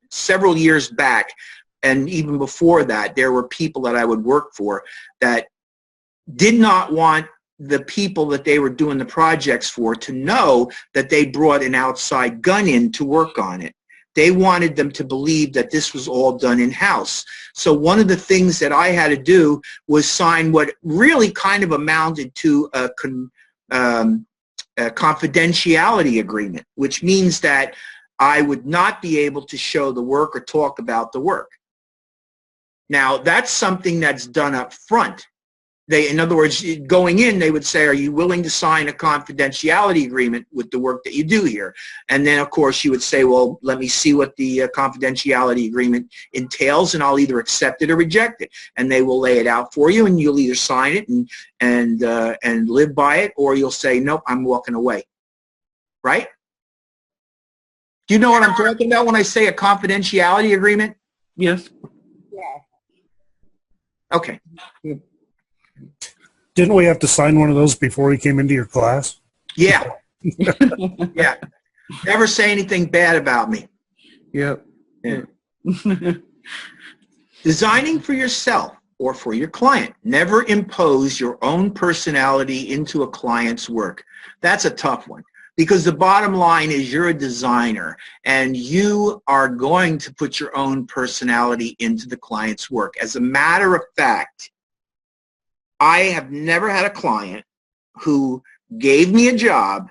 several years back, and even before that, there were people that I would work for that did not want the people that they were doing the projects for to know that they brought an outside gun in to work on it. They wanted them to believe that this was all done in-house. So one of the things that I had to do was sign what really kind of amounted to a confidentiality agreement, which means that I would not be able to show the work or talk about the work. Now, that's something that's done up front. In other words, going in, they would say, are you willing to sign a confidentiality agreement with the work that you do here? And then, of course, you would say, well, let me see what the confidentiality agreement entails, and I'll either accept it or reject it. And they will lay it out for you, and you'll either sign it and live by it, or you'll say, nope, I'm walking away. Right? Do you know what I'm talking about when I say a confidentiality agreement? Yes. Yeah. Okay. Didn't we have to sign one of those before we came into your class? Yeah. Yeah. Never say anything bad about me. Yep. Yeah. Designing for yourself or for your client. Never impose your own personality into a client's work. That's a tough one, because the bottom line is you're a designer and you are going to put your own personality into the client's work. As a matter of fact, I have never had a client who gave me a job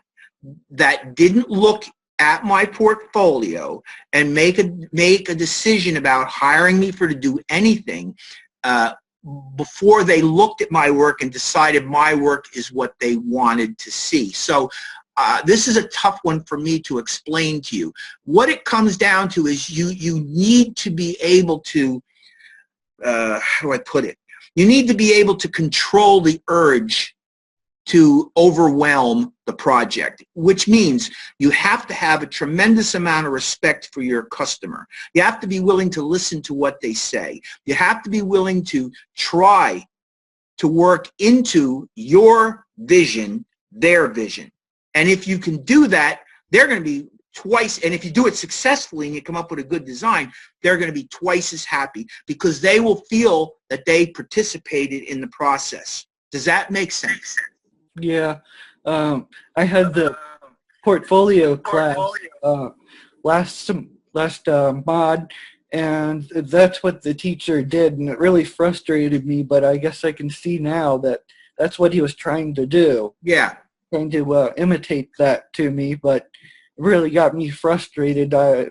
that didn't look at my portfolio and make a decision about hiring me to do anything before they looked at my work and decided my work is what they wanted to see. So this is a tough one for me to explain to you. What it comes down to is you need to be able to, how do I put it? You need to be able to control the urge to overwhelm the project, which means you have to have a tremendous amount of respect for your customer. You have to be willing to listen to what they say. You have to be willing to try to work into your vision, their vision. And if you can do that, they're going to be twice, and if you do it successfully and you come up with a good design, they're going to be twice as happy because they will feel that they participated in the process. Does that make sense? Yeah. I had the portfolio class last mod, and that's what the teacher did, and it really frustrated me, but I guess I can see now that that's what he was trying to do. Yeah. Trying to imitate that to me, but it really got me frustrated. I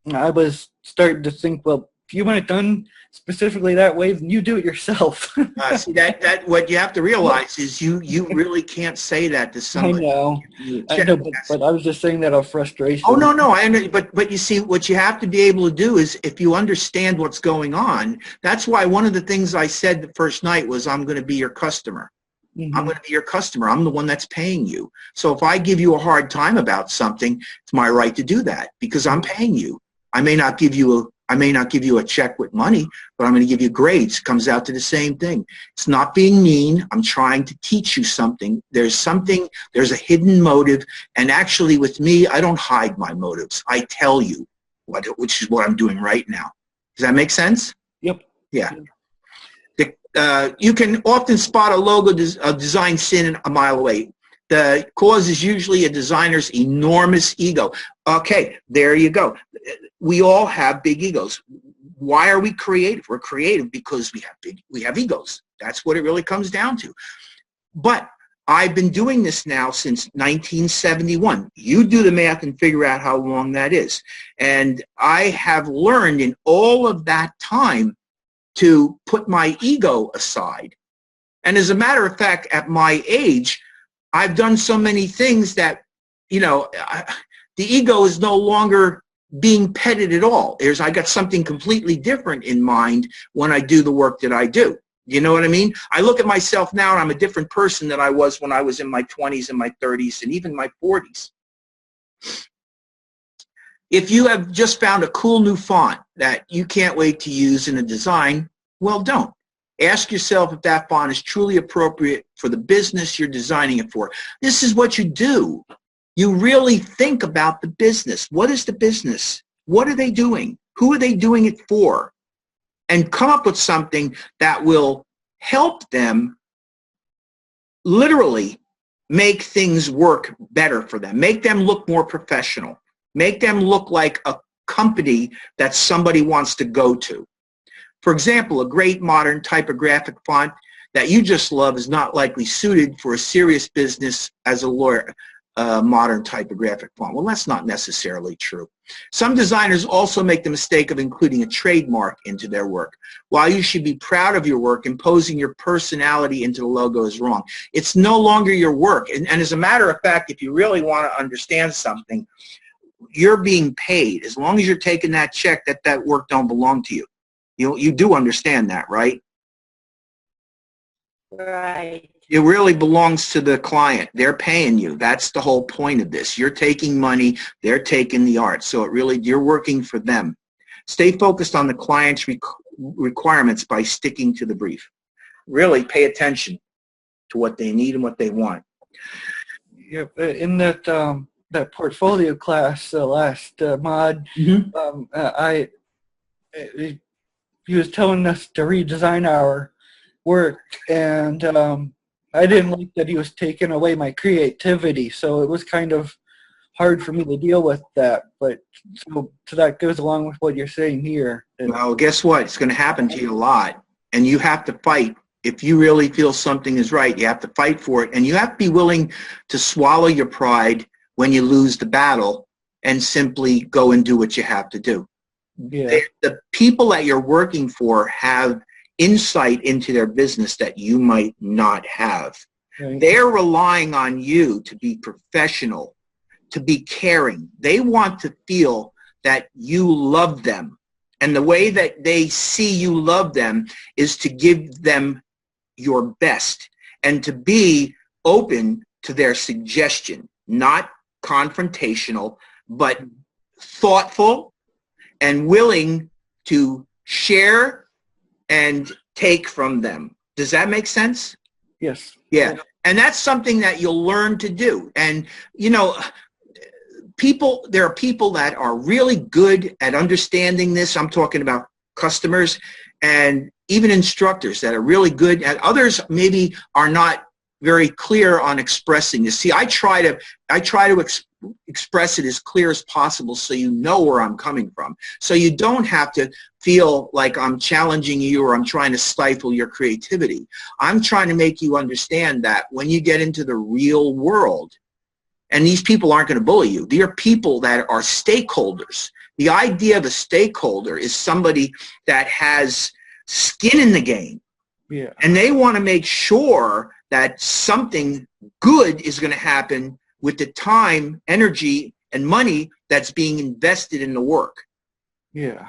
was starting to think, well, if you want it done specifically that way, then you do it yourself. See, that what you have to realize is you really can't say that to somebody. I know, but I was just saying that out of frustration. Oh, no, I know, but you see, what you have to be able to do is, if you understand what's going on, that's why one of the things I said the first night was, I'm going to be your customer. I'm going to be your customer. I'm the one that's paying you. So if I give you a hard time about something, it's my right to do that because I'm paying you. I may not give you a check with money, but I'm going to give you grades. It comes out to the same thing. It's not being mean. I'm trying to teach you something. There's a hidden motive. And actually with me, I don't hide my motives. I tell you which is what I'm doing right now. Does that make sense? Yep. Yeah. You can often spot a logo design sin a mile away. The cause is usually a designer's enormous ego. Okay, there you go. We all have big egos. Why are we creative? We're creative because we have egos. That's what it really comes down to. But I've been doing this now since 1971. You do the math and figure out how long that is. And I have learned in all of that time to put my ego aside. And as a matter of fact, at my age, I've done so many things that, the ego is no longer being petted at all. I got something completely different in mind when I do the work that I do. You know what I mean? I look at myself now and I'm a different person than I was when I was in my 20s and my 30s and even my 40s. If you have just found a cool new font that you can't wait to use in a design, well, don't. Ask yourself if that font is truly appropriate for the business you're designing it for. This is what you do. You really think about the business. What is the business? What are they doing? Who are they doing it for? And come up with something that will help them literally make things work better for them. Make them look more professional. Make them look like a company that somebody wants to go to. For example, a great modern typographic font that you just love is not likely suited for a serious business as a lawyer. Modern typographic font. Well, that's not necessarily true. Some designers also make the mistake of including a trademark into their work. While you should be proud of your work, imposing your personality into the logo is wrong. It's no longer your work. And as a matter of fact, if you really want to understand something, you're being paid. As long as you're taking that check, that work don't belong to you. You do understand that, right? Right. It really belongs to the client. They're paying you. That's the whole point of this. You're taking money. They're taking the art. So you're working for them. Stay focused on the client's requirements by sticking to the brief. Really pay attention to what they need and what they want. Yep. In that that portfolio class, the last mod, he was telling us to redesign our work, and I didn't like that he was taking away my creativity, so it was kind of hard for me to deal with that. But so that goes along with what you're saying here. Well, guess what? It's going to happen to you a lot, and you have to fight. If you really feel something is right, you have to fight for it, and you have to be willing to swallow your pride when you lose the battle and simply go and do what you have to do. Yeah. The people that you're working for have insight into their business that you might not have. Right. They're relying on you to be professional, to be caring. They want to feel that you love them. And the way that they see you love them is to give them your best and to be open to their suggestion, not confrontational, but thoughtful and willing to share and take from them. Does that make sense? Yes. Yeah. And that's something that you'll learn to do. And, you know, there are people that are really good at understanding this. I'm talking about customers and even instructors that are really good at others maybe are not very clear on expressing this. See, I try to express it as clear as possible so you know where I'm coming from. So you don't have to feel like I'm challenging you or I'm trying to stifle your creativity. I'm trying to make you understand that when you get into the real world, and these people aren't going to bully you, they are people that are stakeholders. The idea of a stakeholder is somebody that has skin in the game. Yeah. And they want to make sure that something good is going to happen with the time, energy, and money that's being invested in the work. Yeah.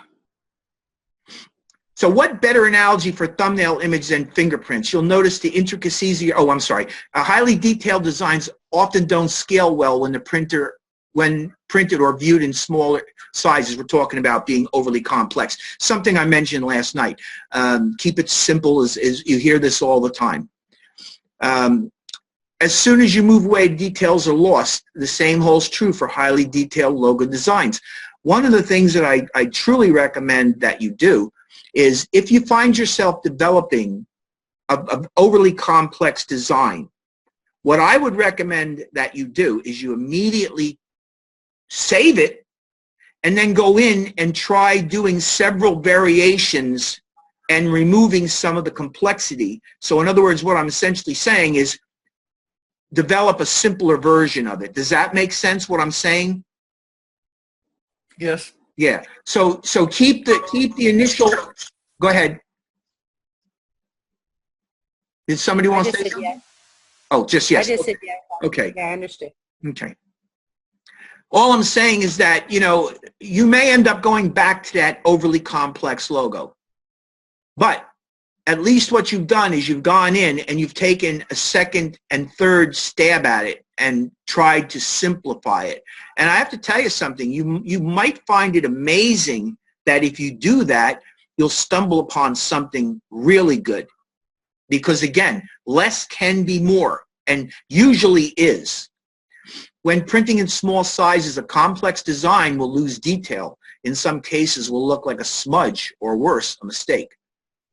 So what better analogy for thumbnail image than fingerprints? You'll notice the intricacies of your, highly detailed designs often don't scale well when printed or viewed in smaller sizes. We're talking about being overly complex. Something I mentioned last night. Keep it simple, as you hear this all the time. As soon as you move away, details are lost. The same holds true for highly detailed logo designs. One of the things that I truly recommend that you do is if you find yourself developing an overly complex design, what I would recommend that you do is you immediately save it and then go in and try doing several variations and removing some of the complexity. So in other words, what I'm essentially saying is develop a simpler version of it. Does that make sense, what I'm saying? Yes. Yeah. So keep the initial. Go ahead. Did somebody want to say something? Yes. Oh, just yes. I just said yes. Okay. Yeah, I understood. Okay. All I'm saying is that, you know, you may end up going back to that overly complex logo. But at least what you've done is you've gone in and you've taken a second and third stab at it and tried to simplify it. And I have to tell you something, you might find it amazing that if you do that, you'll stumble upon something really good. Because again, less can be more, and usually is. When printing in small sizes, a complex design will lose detail. In some cases, will look like a smudge or worse, a mistake.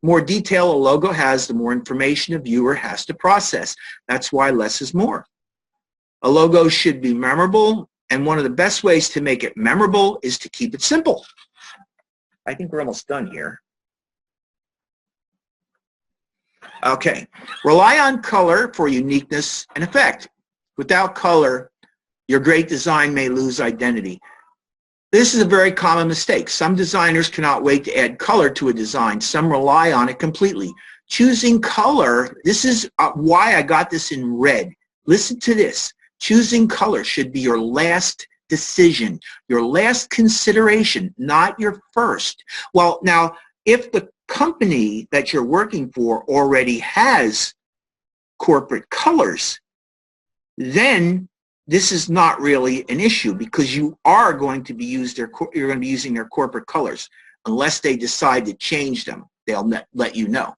More detail a logo has, the more information a viewer has to process. That's why less is more. A logo should be memorable, and one of the best ways to make it memorable is to keep it simple. I think we're almost done here. Okay. Rely on color for uniqueness and effect. Without color, your great design may lose identity. This is a very common mistake. Some designers cannot wait to add color to a design. Some rely on it completely. Choosing color, this is why I got this in red. Listen to this. Choosing color should be your last decision, your last consideration, not your first. Well, now, if the company that you're working for already has corporate colors, then this is not really an issue because you are going to be using their corporate colors. Unless they decide to change them, they'll let you know.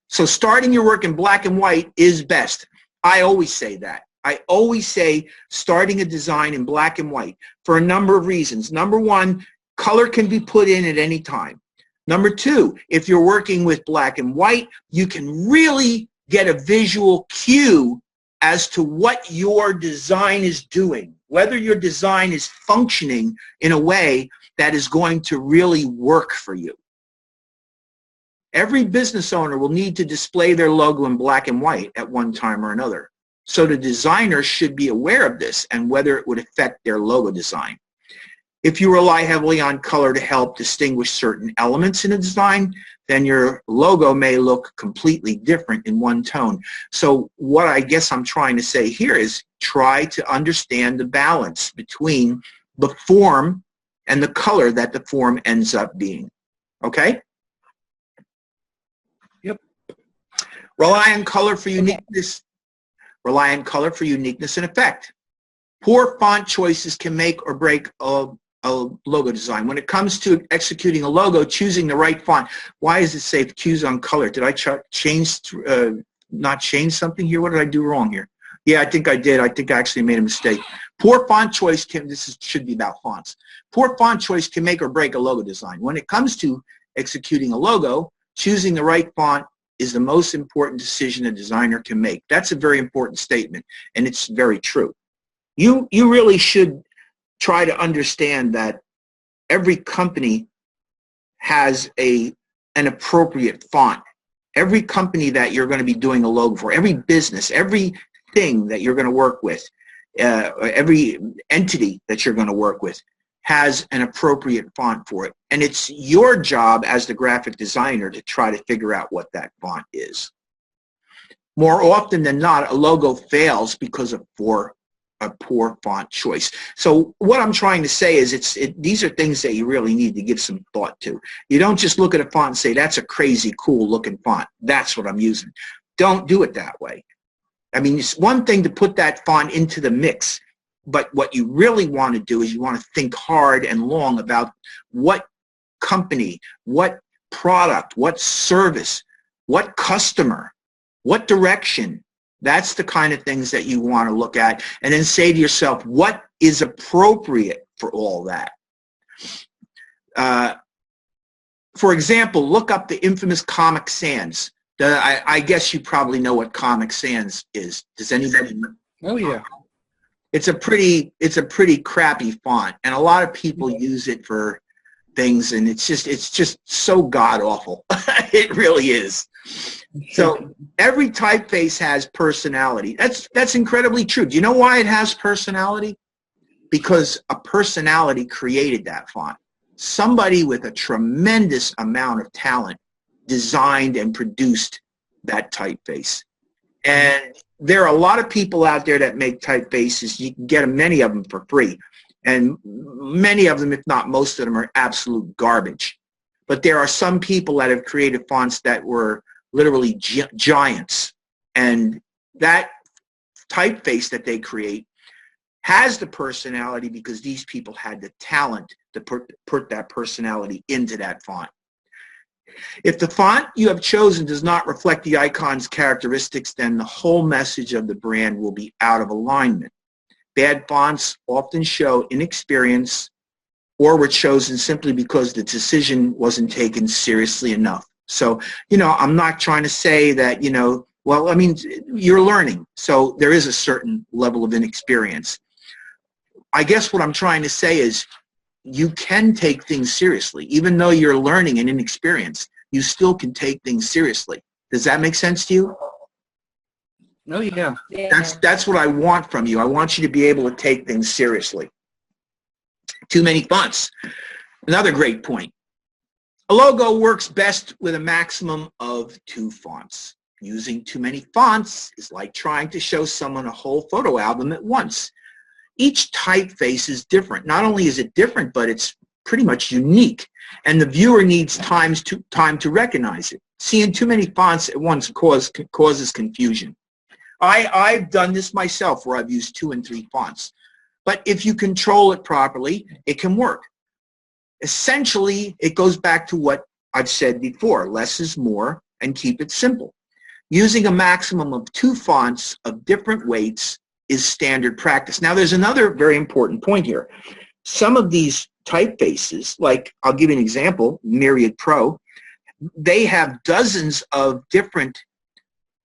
So starting your work in black and white is best. I always say that. I always say starting a design in black and white for a number of reasons. Number one, color can be put in at any time. Number two, if you're working with black and white, you can really get a visual cue as to what your design is doing, whether your design is functioning in a way that is going to really work for you. Every business owner will need to display their logo in black and white at one time or another. So the designer should be aware of this and whether it would affect their logo design. If you rely heavily on color to help distinguish certain elements in a design, then your logo may look completely different in one tone. So what I guess I'm trying to say here is try to understand the balance between the form and the color that the form ends up being. Okay? Yep. Rely on color for uniqueness. Rely on color for uniqueness and effect. Poor font choices can make or break a logo design. When it comes to executing a logo, choosing the right font. Why does it say choose on color? Did I not change something here? What did I do wrong here? Yeah, I think I did. I think I actually made a mistake. Poor font choice should be about fonts. Poor font choice can make or break a logo design. When it comes to executing a logo, choosing the right font is the most important decision a designer can make. That's a very important statement, and it's very true. You really should try to understand that every company has an appropriate font. Every company that you're going to be doing a logo for, every business, everything that you're going to work with, every entity that you're going to work with has an appropriate font for it. And it's your job as the graphic designer to try to figure out what that font is. More often than not, a logo fails because of a poor font choice. So what I'm trying to say is these are things that you really need to give some thought to. You don't just look at a font and say, that's a crazy cool looking font. That's what I'm using. Don't do it that way. I mean, it's one thing to put that font into the mix, but what you really want to do is you want to think hard and long about what company, what product, what service, what customer, what direction. That's the kind of things that you want to look at, and then say to yourself, what is appropriate for all that? For example, look up the infamous Comic Sans. I guess you probably know what Comic Sans is. Does anybody know? Oh yeah. It's a pretty crappy font, and a lot of people use it for things, and it's just so god awful. It really is. So every typeface has personality. That's incredibly true. Do you know why it has personality? Because a personality created that font. Somebody with a tremendous amount of talent designed and produced that typeface. And there are a lot of people out there that make typefaces. You can get many of them for free. And many of them, if not most of them, are absolute garbage. But there are some people that have created fonts that were literally giants. And that typeface that they create has the personality because these people had the talent to put that personality into that font. If the font you have chosen does not reflect the icon's characteristics, then the whole message of the brand will be out of alignment. Bad fonts often show inexperience or were chosen simply because the decision wasn't taken seriously enough. So, I'm not trying to say that, well, I mean, you're learning. So there is a certain level of inexperience. I guess what I'm trying to say is you can take things seriously. Even though you're learning and inexperienced, you still can take things seriously. Does that make sense to you? Oh yeah. That's what I want from you. I want you to be able to take things seriously. Too many fonts. Another great point. A logo works best with a maximum of 2 fonts. Using too many fonts is like trying to show someone a whole photo album at once. Each typeface is different. Not only is it different, but it's pretty much unique, and the viewer needs time to recognize it. Seeing too many fonts at once causes confusion. I've done this myself where I've used 2 and 3 fonts. But if you control it properly, it can work. Essentially, it goes back to what I've said before, less is more, and keep it simple. Using a maximum of 2 fonts of different weights is standard practice. Now, there's another very important point here. Some of these typefaces, like I'll give you an example, Myriad Pro, they have dozens of different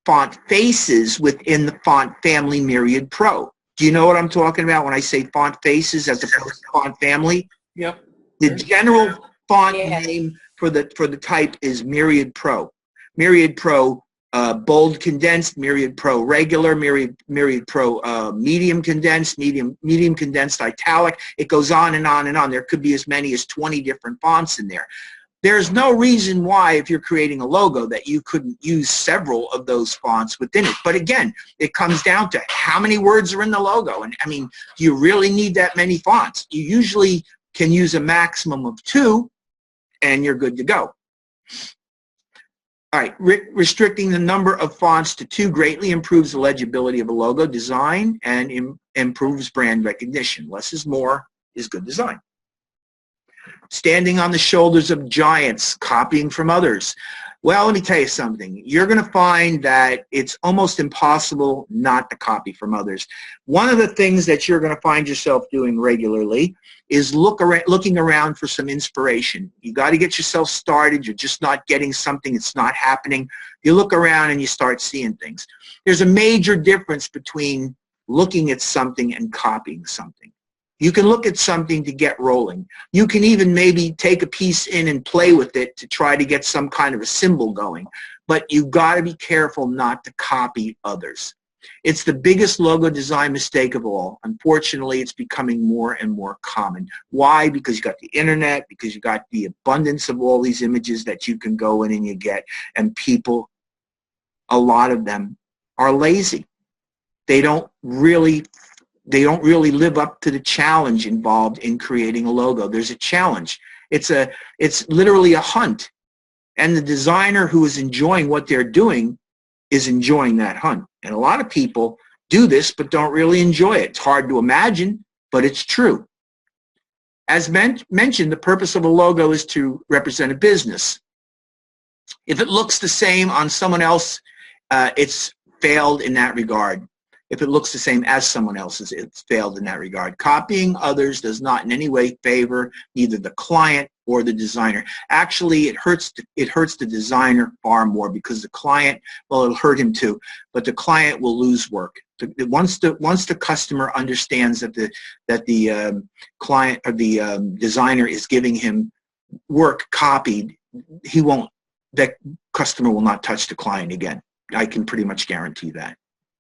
font faces within the font family Myriad Pro. Do you know what I'm talking about when I say font faces as opposed to font family? Yep. The general font Yeah. name for the type is Myriad Pro. Myriad Pro bold condensed, Myriad Pro regular, Myriad Pro medium condensed, medium condensed italic. It goes on and on and on. There could be as many as 20 different fonts in there. There's no reason why, if you're creating a logo, that you couldn't use several of those fonts within it. But again, it comes down to how many words are in the logo. And I mean, do you really need that many fonts? You usually can use a maximum of 2, and you're good to go. All right, restricting the number of fonts to 2 greatly improves the legibility of a logo design and improves brand recognition. Less is more is good design. Standing on the shoulders of giants, copying from others. Well, let me tell you something. You're going to find that it's almost impossible not to copy from others. One of the things that you're going to find yourself doing regularly is looking around for some inspiration. You got to get yourself started. You're just not getting something. It's not happening. You look around and you start seeing things. There's a major difference between looking at something and copying something. You can look at something to get rolling. You can even maybe take a piece in and play with it to try to get some kind of a symbol going. But you've got to be careful not to copy others. It's the biggest logo design mistake of all. Unfortunately, it's becoming more and more common. Why? Because you got the internet, because you got the abundance of all these images that you can go in and you get. And people, a lot of them, are lazy. They don't really live up to the challenge involved in creating a logo. There's a challenge. It's literally a hunt. And the designer who is enjoying what they're doing is enjoying that hunt. And a lot of people do this but don't really enjoy it. It's hard to imagine, but it's true. As mentioned, the purpose of a logo is to represent a business. If it looks the same on someone else, it's failed in that regard. If it looks the same as someone else's, it's failed in that regard. Copying others does not in any way favor either the client or the designer. Actually, it hurts the designer far more, because the client, well, it'll hurt him too, but the client will lose work. Once the customer understands that the client or the designer is giving him work copied, that customer will not touch the client again. I can pretty much guarantee that.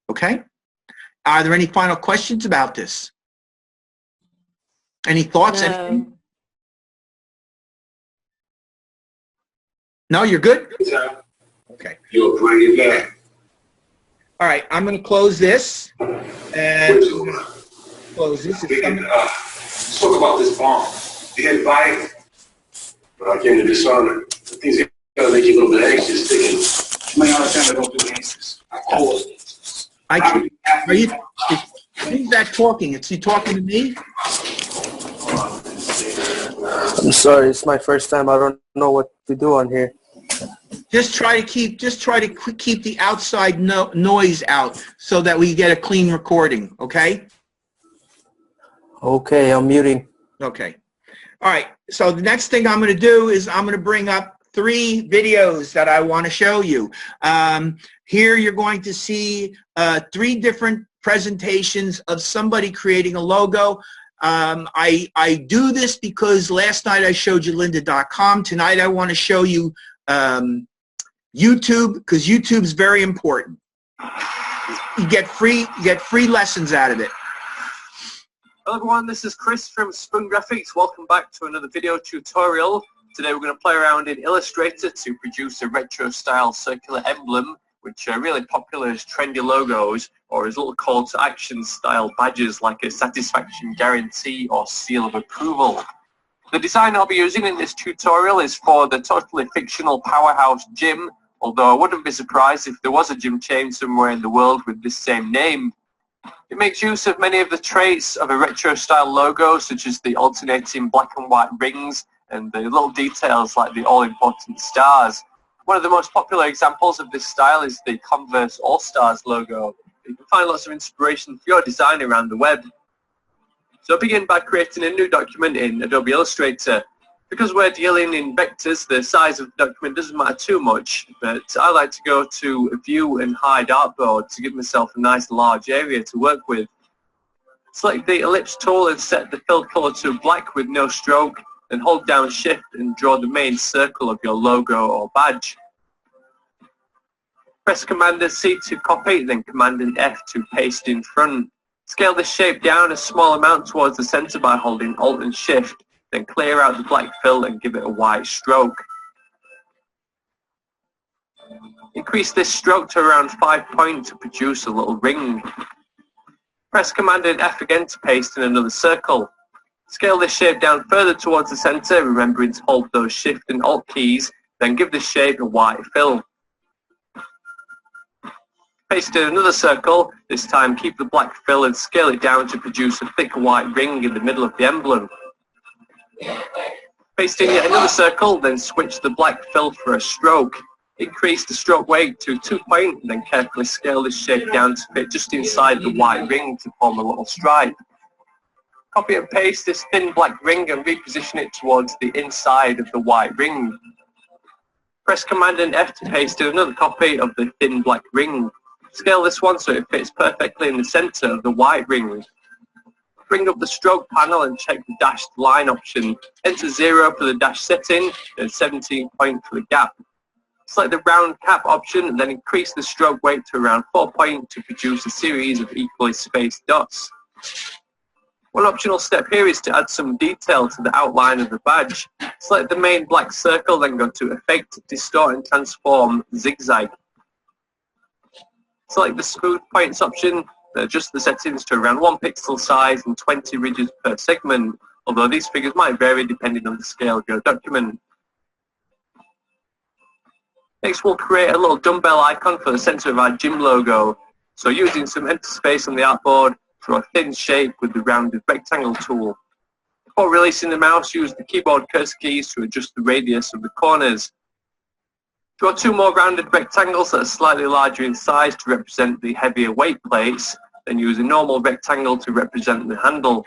Okay? Are there any final questions about this? Any thoughts? No. Anything? No, you're good? Yeah. Okay. You'll bring it back. All right, I'm going to close this. And close this. Let's talk about this bomb. You had to buy it, but I came to disarm it. The things that gotta make you a little bit anxious, thinking, how many other times I don't do anxious? I cause anxious. Are you? Who's that talking? Is he talking to me? I'm sorry, it's my first time. I don't know what to do on here. Just try to keep the outside noise out so that we get a clean recording. Okay. Okay, I'm muting. Okay. All right. So the next thing I'm going to do is I'm going to bring up 3 videos that I want to show you. Here you're going to see 3 different presentations of somebody creating a logo. I do this because last night I showed you lynda.com. Tonight I want to show you YouTube, because YouTube's very important. You get free lessons out of it. Hello everyone, this is Chris from Spoon Graphics. Welcome back to another video tutorial. Today we're going to play around in Illustrator to produce a retro style circular emblem, which are really popular as trendy logos or as little call to action style badges like a satisfaction guarantee or seal of approval. The design I'll be using in this tutorial is for the totally fictional powerhouse gym, although I wouldn't be surprised if there was a gym chain somewhere in the world with this same name. It makes use of many of the traits of a retro style logo, such as the alternating black and white rings and the little details like the all-important stars. One of the most popular examples of this style is the Converse All-Stars logo. You can find lots of inspiration for your design around the web. So begin by creating a new document in Adobe Illustrator. Because we're dealing in vectors, the size of the document doesn't matter too much, but I like to go to View and Hide Artboard to give myself a nice large area to work with. Select the ellipse tool and set the fill color to black with no stroke, then hold down Shift and draw the main circle of your logo or badge. Press Command and C to copy, then Command and F to paste in front. Scale this shape down a small amount towards the center by holding Alt and Shift, then clear out the black fill and give it a white stroke. Increase this stroke to around 5 points to produce a little ring. Press Command and F again to paste in another circle. Scale this shape down further towards the center, remembering to hold those Shift and Alt keys, then give the shape a white fill. Paste in another circle, this time keep the black fill and scale it down to produce a thick white ring in the middle of the emblem. Paste in yet another circle, then switch the black fill for a stroke. Increase the stroke weight to 2 points, then carefully scale this shape down to fit just inside the white ring to form a little stripe. Copy and paste this thin black ring and reposition it towards the inside of the white ring. Press Command and F to paste in another copy of the thin black ring. Scale this one so it fits perfectly in the center of the white ring. Bring up the stroke panel and check the dashed line option. Enter 0 for the dash setting and 17 points for the gap. Select the round cap option and then increase the stroke weight to around 4 points to produce a series of equally spaced dots. One optional step here is to add some detail to the outline of the badge. Select the main black circle, then go to Effect, Distort and Transform, Zigzag. Select the Smooth Points option, adjust the settings to around 1 pixel size and 20 ridges per segment, although these figures might vary depending on the scale of your document. Next, we'll create a little dumbbell icon for the center of our gym logo. So using some empty space on the artboard, draw a thin shape with the rounded rectangle tool. Before releasing the mouse, use the keyboard cursor keys to adjust the radius of the corners. Draw 2 more rounded rectangles that are slightly larger in size to represent the heavier weight plates, then use a normal rectangle to represent the handle.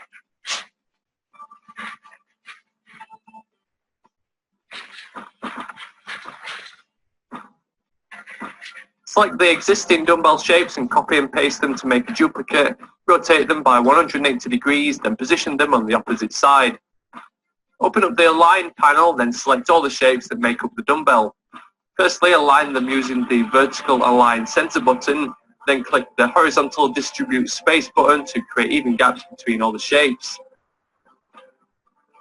Select the existing dumbbell shapes and copy and paste them to make a duplicate. Rotate them by 180 degrees, then position them on the opposite side. Open up the Align panel, then select all the shapes that make up the dumbbell. Firstly, align them using the vertical Align Center button, then click the horizontal Distribute Space button to create even gaps between all the shapes.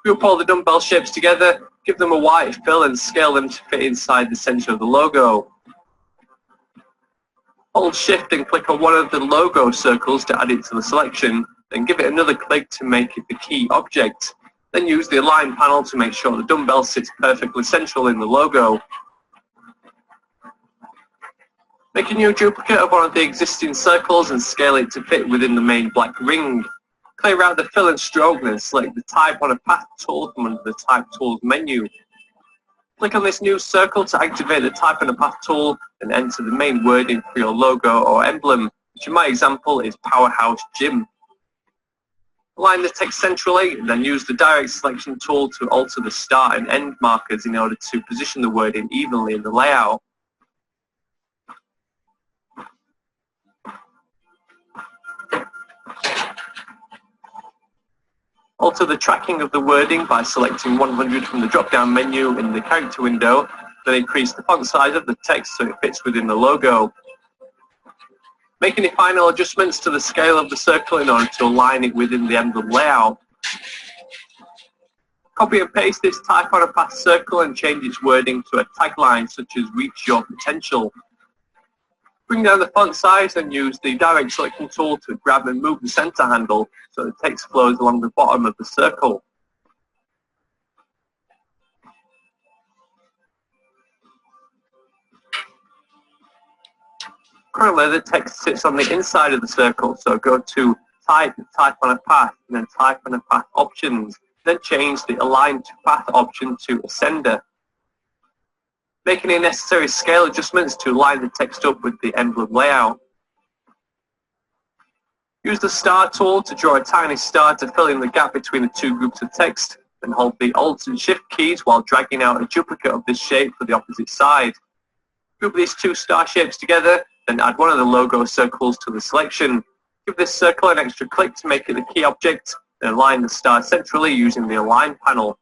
Group all the dumbbell shapes together, give them a white fill and scale them to fit inside the center of the logo. Hold Shift and click on one of the logo circles to add it to the selection, then give it another click to make it the key object. Then use the Align panel to make sure the dumbbell sits perfectly central in the logo. Make a new duplicate of one of the existing circles and scale it to fit within the main black ring. Clear out the fill and stroke, then select the Type on a Path tool from under the Type Tools menu. Click on this new circle to activate the Type on a Path tool and enter the main wording for your logo or emblem, which in my example is Powerhouse Gym. Align the text centrally, and then use the Direct Selection tool to alter the start and end markers in order to position the wording evenly in the layout. Alter the tracking of the wording by selecting 100 from the drop-down menu in the character window, then increase the font size of the text so it fits within the logo. Make any final adjustments to the scale of the circle in order to align it within the emblem layout. Copy and paste this Type on a Path circle and change its wording to a tagline such as Reach Your Potential. Bring down the font size and use the Direct Selection tool to grab and move the center handle so the text flows along the bottom of the circle. Currently the text sits on the inside of the circle, so go to Type on a Path, and then Type on a Path Options, then change the Align to Path option to Ascender. Make any necessary scale adjustments to line the text up with the emblem layout. Use the star tool to draw a tiny star to fill in the gap between the two groups of text, and hold the Alt and Shift keys while dragging out a duplicate of this shape for the opposite side. Group these two star shapes together, then add one of the logo circles to the selection. Give this circle an extra click to make it the key object, and align the star centrally using the Align panel.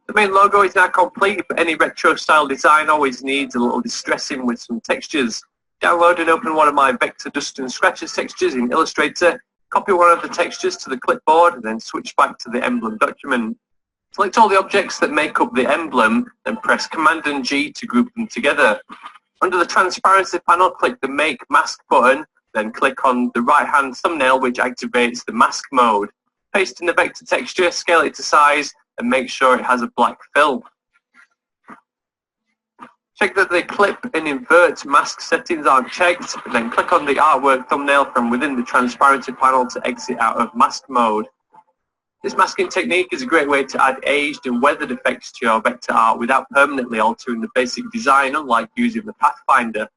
The main logo is now complete, but any retro style design always needs a little distressing with some textures. Download and open one of my vector dust and scratches textures in Illustrator, copy one of the textures to the clipboard, and then switch back to the emblem document. Select all the objects that make up the emblem, then press Command and G to group them together. Under the transparency panel, click the Make Mask button, then click on the right-hand thumbnail which activates the mask mode. Paste in the vector texture, scale it to size, and make sure it has a black fill. Check that the clip and invert mask settings aren't checked, and then click on the artwork thumbnail from within the transparency panel to exit out of mask mode. This masking technique is a great way to add aged and weathered effects to your vector art without permanently altering the basic design, unlike using the Pathfinder.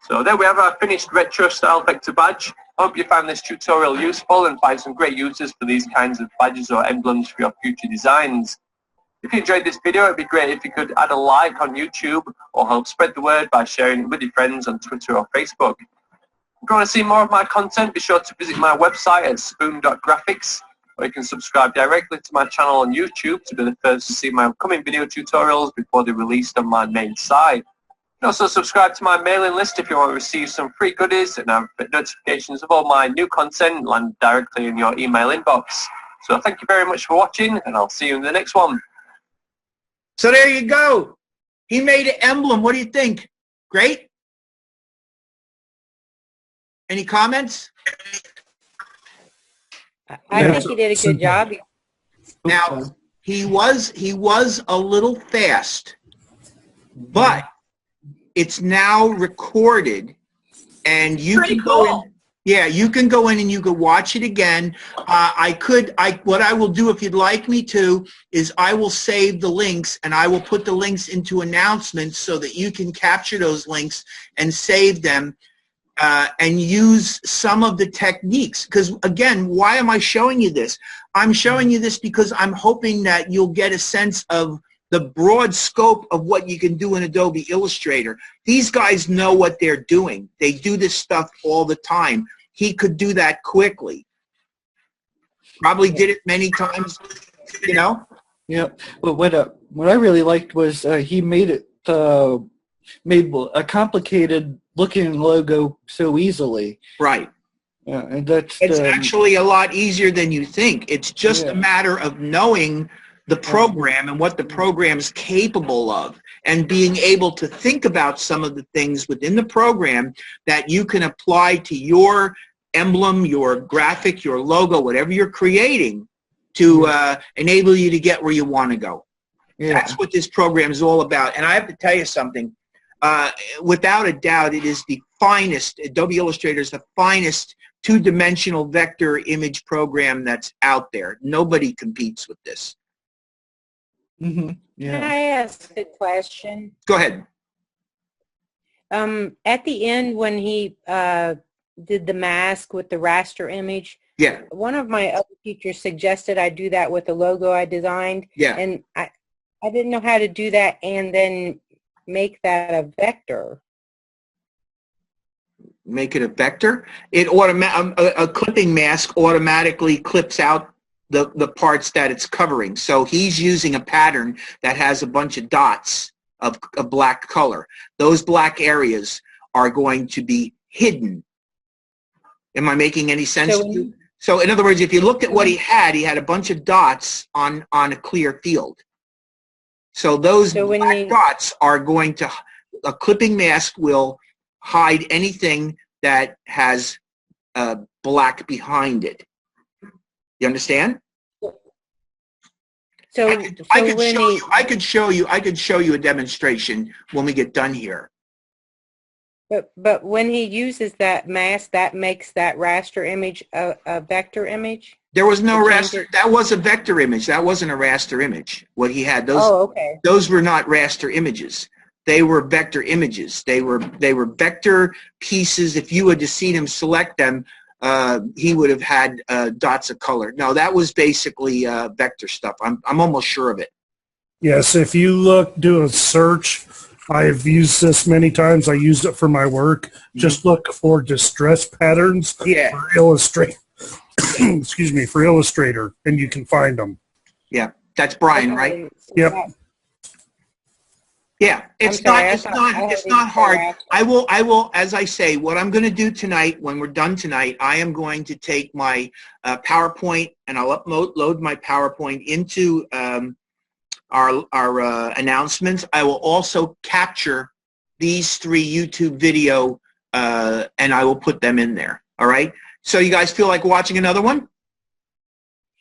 So there we have our finished retro style vector badge. I hope you found this tutorial useful and find some great uses for these kinds of badges or emblems for your future designs. If you enjoyed this video, it'd be great if you could add a like on YouTube or help spread the word by sharing it with your friends on Twitter or Facebook. If you want to see more of my content, be sure to visit my website at spoon.graphics, or you can subscribe directly to my channel on YouTube to be the first to see my upcoming video tutorials before they're released on my main site. You can also subscribe to my mailing list if you want to receive some free goodies and have notifications of all my new content land directly in your email inbox. So thank you very much for watching, and I'll see you in the next one. So there you go. He made an emblem. What do you think? Great? Any comments? I think he did a good job. Now, he was a little fast, but it's now recorded, and you can go in. Yeah, you can go in and you can watch it again. What I will do, if you'd like me to, is I will save the links, and I will put the links into announcements so that you can capture those links and save them and use some of the techniques. Because again, why am I showing you this? I'm showing you this because I'm hoping that you'll get a sense of the broad scope of what you can do in Adobe Illustrator. These guys know what they're doing. They do this stuff all the time. He could do that quickly. Probably did it many times, you know? Yeah. Well, what I really liked was he made it made a complicated looking logo so easily. Right. Yeah, and that's it's actually a lot easier than you think. It's just a matter of knowing the program and what the program is capable of, and being able to think about some of the things within the program that you can apply to your emblem, your graphic, your logo, whatever you're creating, to enable you to get where you want to go. Yeah. That's what this program is all about. And I have to tell you something. Without a doubt, it is the finest, Adobe Illustrator is the finest two-dimensional vector image program that's out there. Nobody competes with this. Mm-hmm. Yeah. Can I ask a question? Go ahead. At the end, when he did the mask with the raster image, yeah, one of my other teachers suggested I do that with the logo I designed. Yeah. And I didn't know how to do that and then make that a vector. Make it a vector? A clipping mask automatically clips out the parts that it's covering. So he's using a pattern that has a bunch of dots of black color. Those black areas are going to be hidden. Am I making any sense to you? So in other words, if you looked at what he had a bunch of dots on a clear field. So those black dots are going to, a clipping mask will hide anything that has black behind it. You understand? So I could show you a demonstration when we get done here. But when he uses that mask, that makes that raster image a vector image? There was no raster. That was a vector image. That wasn't a raster image. What he had, those, oh, okay. Those were not raster images. they were vector images. They were vector pieces. If you had to see him select them, he would have had dots of color. No, that was basically vector stuff. I'm almost sure of it. Yes, if you do a search, I've used this many times. I used it for my work. Just look for distress patterns for Illustrator. Excuse me, for Illustrator, and you can find them. Yeah, that's Brian, right? Yep. Yeah, it's not hard. I will, as I say, what I'm going to do tonight, when we're done tonight, I am going to take my PowerPoint and I'll upload my PowerPoint into our announcements. I will also capture these 3 YouTube video and I will put them in there. All right. So you guys feel like watching another one?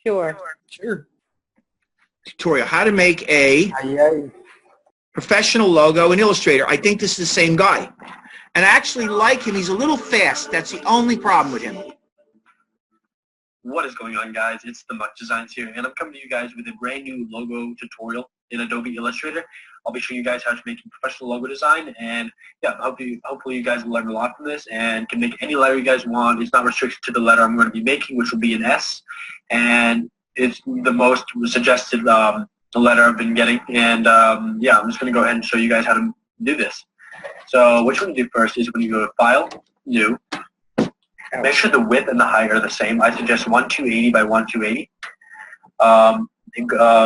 Sure. Sure. Tutorial: how to make a professional logo in Illustrator. I think this is the same guy. And I actually like him. He's a little fast. That's the only problem with him. What is going on, guys? It's the Muck Designs here, and I'm coming to you guys with a brand new logo tutorial in Adobe Illustrator. I'll be showing you guys how to make a professional logo design, and yeah, hopefully you guys will learn a lot from this and can make any letter you guys want. It's not restricted to the letter I'm going to be making, which will be an S, and it's the most suggested letter I've been getting, and yeah, I'm just going to go ahead and show you guys how to do this. So what you're going to do first is when you go to File, New, make sure the width and the height are the same. I suggest 1280 by 1280.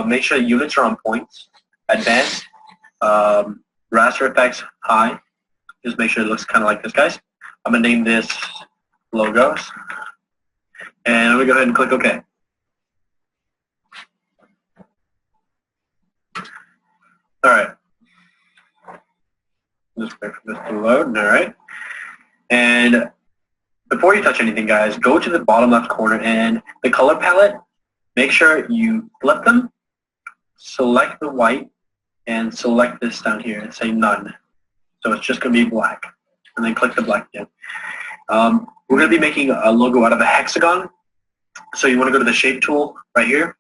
Make sure the units are on points. Advanced, raster effects, high. Just make sure it looks kind of like this, guys. I'm going to name this Logos. And I'm going to go ahead and click OK. All right. Just wait for this to load. All right. And before you touch anything, guys, go to the bottom left corner and the color palette, make sure you flip them, select the white, and select this down here and say none. So it's just going to be black. And then click the black again. We're going to be making a logo out of a hexagon. So you want to go to the shape tool right here.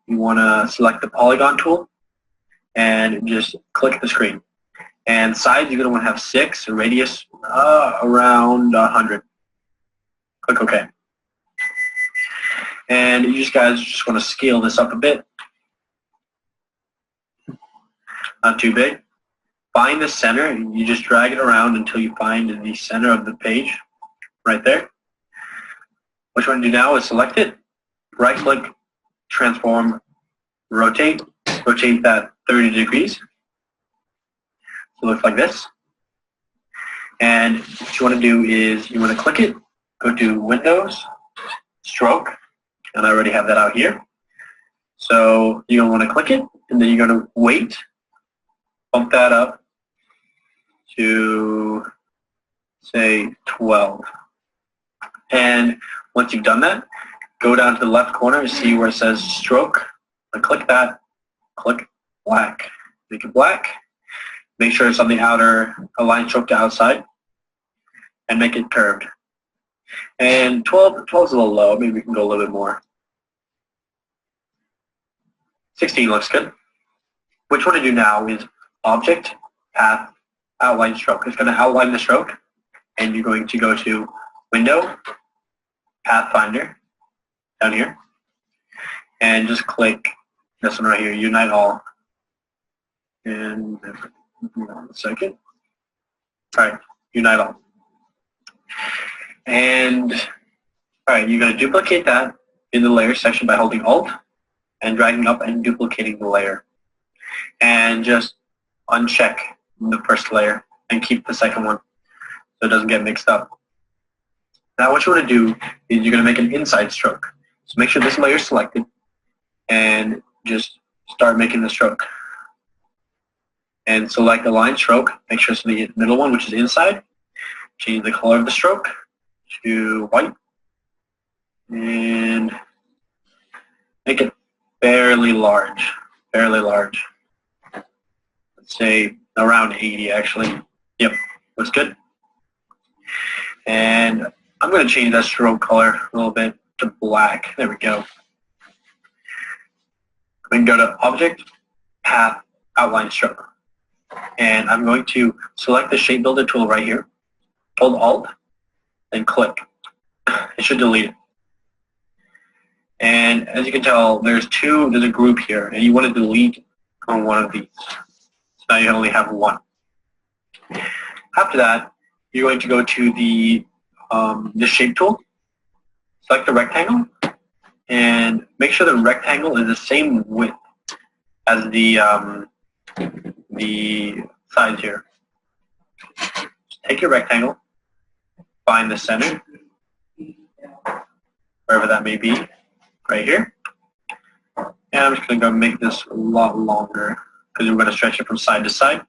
You want to select the polygon tool and just click the screen. And size, you're going to want to have 6, and radius around 100. Click OK. And you guys just want to scale this up a bit. Not too big. Find the center, and you just drag it around until you find the center of the page, right there. What you want to do now is select it, right-click, transform, rotate. Rotate that 30 degrees. So it looks like this. And what you want to do is you want to click it, go to Windows, Stroke, and I already have that out here. So you're going to want to click it, and then you're going to weight, bump that up to, say, 12. And once you've done that, go down to the left corner and see where it says Stroke, and click that, click black. Make it black. Make sure it's on the outer, align stroke to outside, and make it curved. And 12 is a little low. Maybe we can go a little bit more. 16 looks good. What you want to do now is Object, Path, Outline Stroke. It's going to outline the stroke, and you're going to go to Window, Pathfinder, down here, and just click this one right here, Unite All. And one second. All right, Unite All. And all right, you're going to duplicate that in the layer section by holding Alt and dragging up and duplicating the layer. And just uncheck the first layer and keep the second one so it doesn't get mixed up. Now what you want to do is you're going to make an inside stroke. So make sure this layer is selected and just start making the stroke. And select the line stroke. Make sure it's the middle one, which is inside. Change the color of the stroke to white. And make it fairly large. Fairly large. Let's say around 80 actually. Yep, looks good. And I'm going to change that stroke color a little bit to black. There we go. We can go to Object, Path, Outline Stroke. And I'm going to select the shape builder tool right here, hold Alt, and click. It should delete it. And as you can tell, there's a group here, and you want to delete on one of these. So now you only have one. After that, you're going to go to the shape tool, select the rectangle, and make sure the rectangle is the same width as the sides here. Take your rectangle, find the center, wherever that may be, right here. And I'm just going to go make this a lot longer because we're going to stretch it from side to side.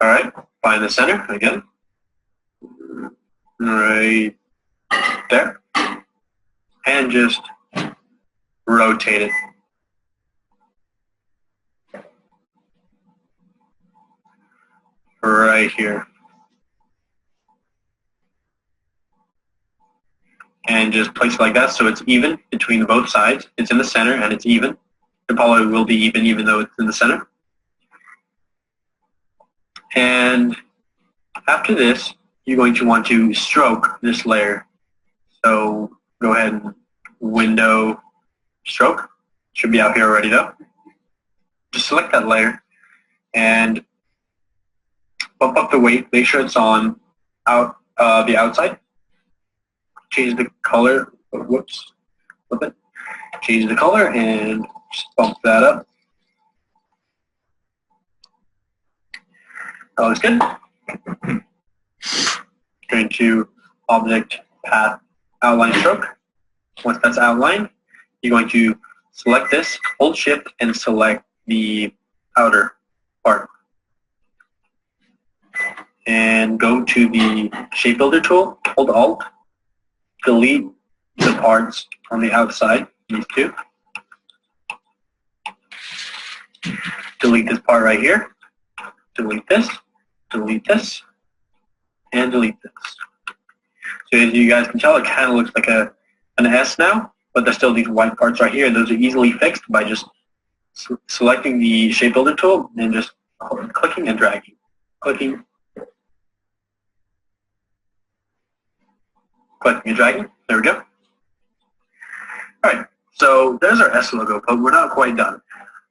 All right, find the center again, right there, and just rotate it. Right here. And just place it like that so it's even between both sides. It's in the center and it's even. It probably will be even though it's in the center. And after this, you're going to want to stroke this layer. So go ahead and window stroke. Should be out here already though. Just select that layer and bump up the weight. Make sure it's on the outside. Change the color. Whoops. Flip it. Change the color and just bump that up. That looks good. Going to Object, Path, Outline Stroke. Once that's outlined, you're going to select this, hold Shift, and select the outer part. And go to the Shape Builder tool, hold Alt, delete the parts on the outside, these two. Delete this part right here, delete this, and delete this. So as you guys can tell, it kind of looks like an S now, but there's still these white parts right here. Those are easily fixed by just selecting the Shape Builder tool and just clicking and dragging. Clicking and dragging. There we go. All right, so there's our S logo, but we're not quite done.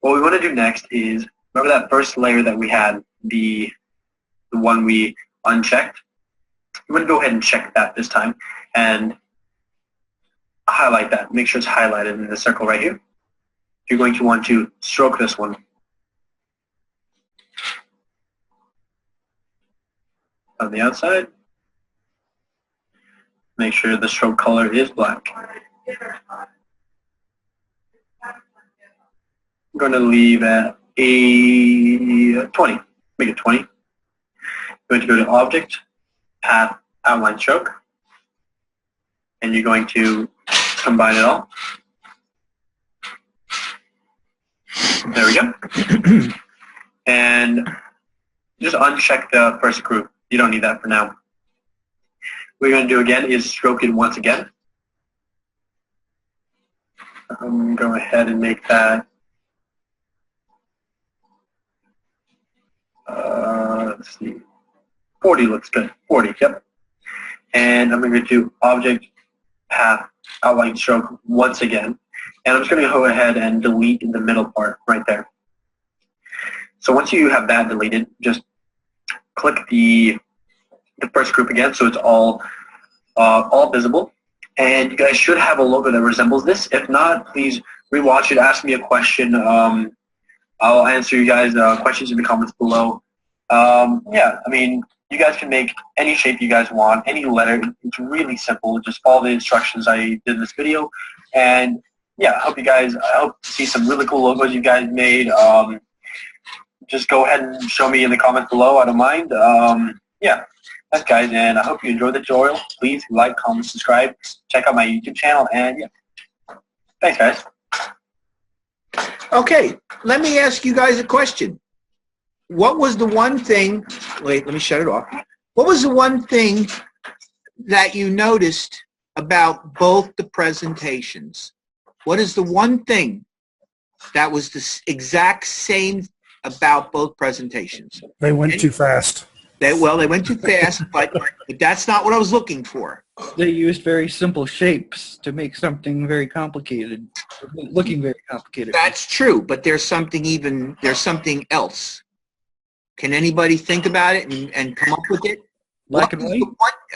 What we want to do next is, remember that first layer that we had, the one we unchecked? We're going to go ahead and check that this time and highlight that. Make sure it's highlighted in the circle right here. You're going to want to stroke this one. On the outside. Make sure the stroke color is black. I'm going to leave at a 20. Make it 20. I'm going to go to Object, Path, Outline Stroke, and you're going to combine it all. There we go. And just uncheck the first group. You don't need that for now. What we're going to do again is stroke it once again. I'm going to go ahead and make that, let's see, 40 looks good. 40, yep. And I'm going to do Object, Path, Outline Stroke once again. And I'm just going to go ahead and delete the middle part right there. So once you have that deleted, just click the first group again so it's all visible. And you guys should have a logo that resembles this. If not, please rewatch it, ask me a question. I'll answer you guys' questions in the comments below. Yeah, I mean, you guys can make any shape you guys want, any letter. It's really simple. Just follow the instructions I did in this video. And yeah, I hope to see some really cool logos you guys made. Just go ahead and show me in the comments below. I don't mind. Yeah, thanks guys, and I hope you enjoyed the tutorial. Please like, comment, subscribe, check out my YouTube channel, and yeah, thanks guys. Okay, let me ask you guys a question. What was the one thing, wait, let me shut it off. What was the one thing that you noticed about both the presentations? What is the one thing That was the exact same about both presentations. They went too fast. They went too fast, but that's not what I was looking for. They used very simple shapes to make something very complicated, looking very complicated. That's true, but there's something else. Can anybody think about it and come up with it? Black and white?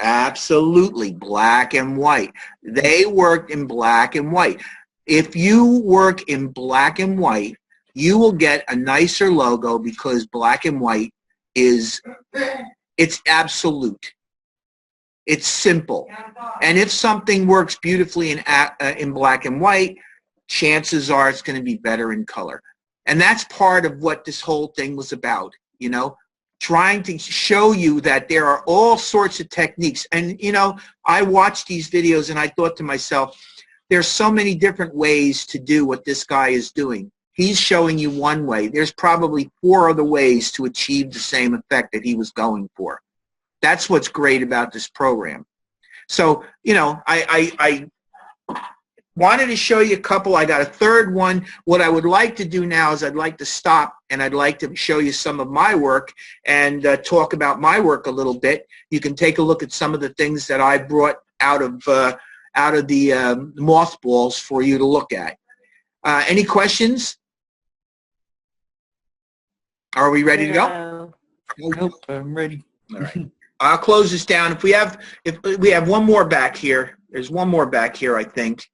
Absolutely, black and white. They worked in black and white. If you work in black and white, you will get a nicer logo because black and white it's absolute. It's simple. And if something works beautifully in black and white, chances are it's going to be better in color. And that's part of what this whole thing was about, you know, trying to show you that there are all sorts of techniques. And, you know, I watched these videos and I thought to myself, there's so many different ways to do what this guy is doing. He's showing you one way. There's probably 4 other ways to achieve the same effect that he was going for. That's what's great about this program. So, you know, I wanted to show you a couple. I got a third one. What I would like to do now is I'd like to stop and I'd like to show you some of my work and talk about my work a little bit. You can take a look at some of the things that I brought out of the mothballs for you to look at. Any questions? Are we ready to go? Nope, I'm ready. All right. I'll close this down. If we have one more back here, there's one more back here, I think,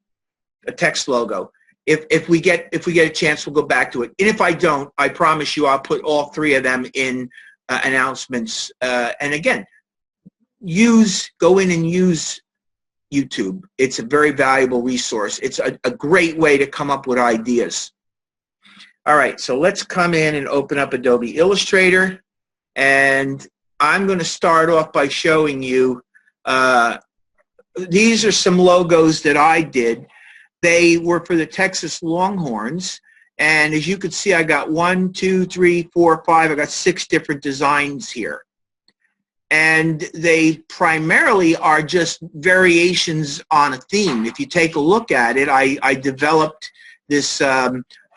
a text logo. If we get a chance, we'll go back to it. And if I don't, I promise you, I'll put all 3 of them in announcements. And again, go in and use YouTube. It's a very valuable resource. It's a great way to come up with ideas. All right, so let's come in and open up Adobe Illustrator, and I'm going to start off by showing you, these are some logos that I did. They were for the Texas Longhorns, and as you can see, I got 1, 2, 3, 4, 5, I got 6 different designs here. And they primarily are just variations on a theme. If you take a look at it, I developed this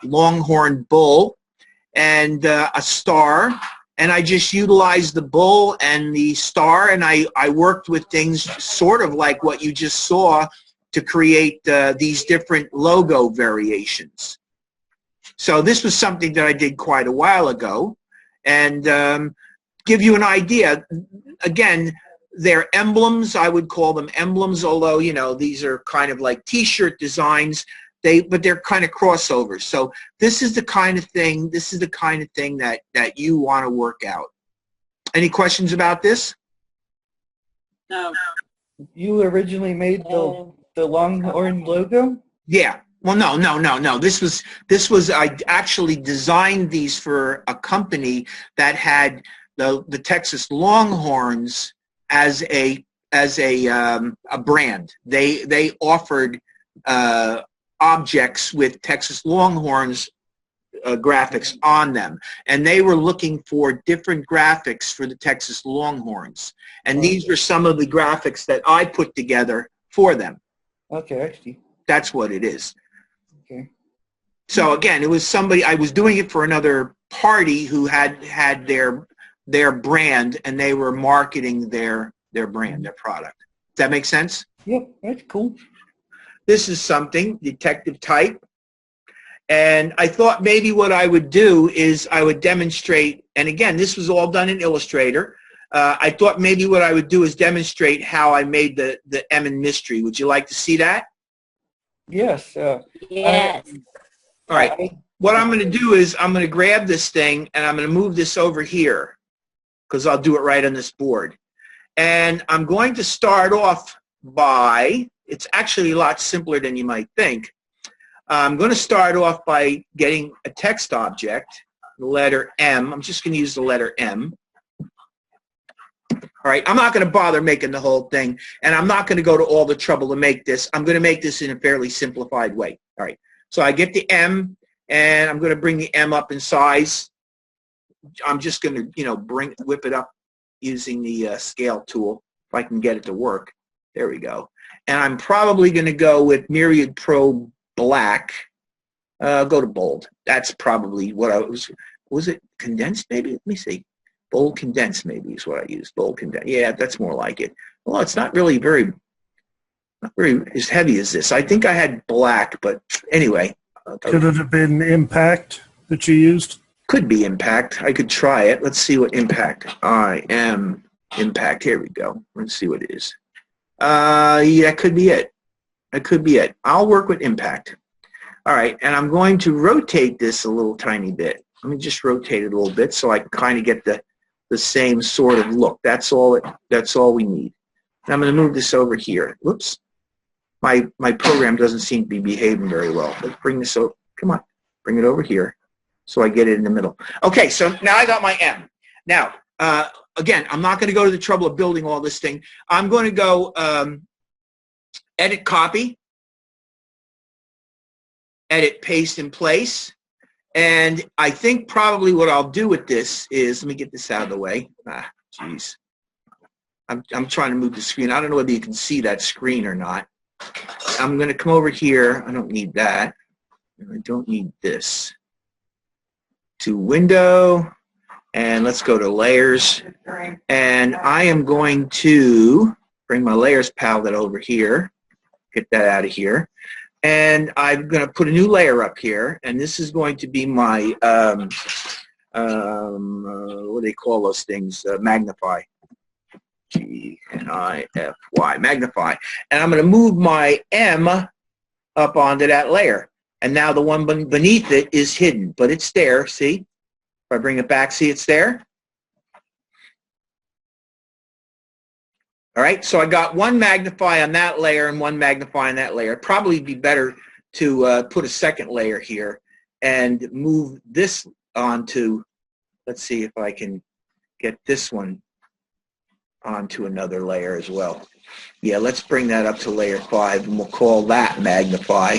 longhorn bull and a star, and I just utilized the bull and the star, and I worked with things sort of like what you just saw to create these different logo variations. So this was something that I did quite a while ago, and give you an idea. Again, they're emblems. I would call them emblems, although, you know, these are kind of like T-shirt designs. But they're kind of crossovers. So this is the kind of thing. This is the kind of thing that you want to work out. Any questions about this? No. You originally made the Longhorn logo? Yeah. Well, no. This was I actually designed these for a company that had the Texas Longhorns as a brand. They offered objects with Texas Longhorns graphics on them, and they were looking for different graphics for the Texas Longhorns, and these were some of the graphics that I put together for them. Okay, I see. That's what it is. Okay. So again, it was somebody, I was doing it for another party who had their brand, and they were marketing their brand, their product. Does that make sense? Yep, that's cool. This is something, detective type. And I thought maybe what I would do is I would demonstrate, and again, this was all done in Illustrator. I thought maybe what I would do is demonstrate how I made the M in mystery. Would you like to see that? Yes. Yes. All right. What I'm going to do is I'm going to grab this thing and I'm going to move this over here because I'll do it right on this board. And I'm going to start off by, it's actually a lot simpler than you might think. I'm going to start off by getting a text object, the letter M. I'm just going to use the letter M. All right, I'm not going to bother making the whole thing, and I'm not going to go to all the trouble to make this. I'm going to make this in a fairly simplified way. All right, so I get the M, and I'm going to bring the M up in size. I'm just going to, whip it up using the scale tool if I can get it to work. There we go. And I'm probably going to go with Myriad Pro Black Go to bold. That's probably what I was it condensed maybe? Let me see. Bold condensed maybe is what I used. Bold condensed. Yeah, that's more like it. Well, it's not really not very as heavy as this. I think I had black, but anyway. Could it have been impact that you used? Could be impact. I could try it. Let's see what impact. I am impact. Here we go. Let's see what it is. Yeah, that could be it. That could be it. I'll work with impact. All right, and I'm going to rotate this a little tiny bit. Let me just rotate it a little bit so I can kind of get the same sort of look. That's all we need. And I'm going to move this over here. Whoops. My program doesn't seem to be behaving very well. Let's bring this over. Come on. Bring it over here so I get it in the middle. Okay, so now I got my M. Now, again, I'm not going to go to the trouble of building all this thing. I'm going to go edit copy, edit paste in place, and I think probably what I'll do with this is, let me get this out of the way. Jeez. I'm trying to move the screen. I don't know whether you can see that screen or not. I'm going to come over here. I don't need that. I don't need this. To Window, and let's go to Layers. And I am going to bring my Layers palette over here. Get that out of here. And I'm going to put a new layer up here, and this is going to be my, what do they call those things? Magnify. G-N-I-F-Y, magnify. And I'm going to move my M up onto that layer. And now the one beneath it is hidden, but it's there, see? If I bring it back, see it's there? All right, so I got one magnify on that layer and one magnify on that layer. It'd probably be better to put a second layer here and move this onto, let's see if I can get this one onto another layer as well. Yeah, let's bring that up to layer 5, and we'll call that magnify.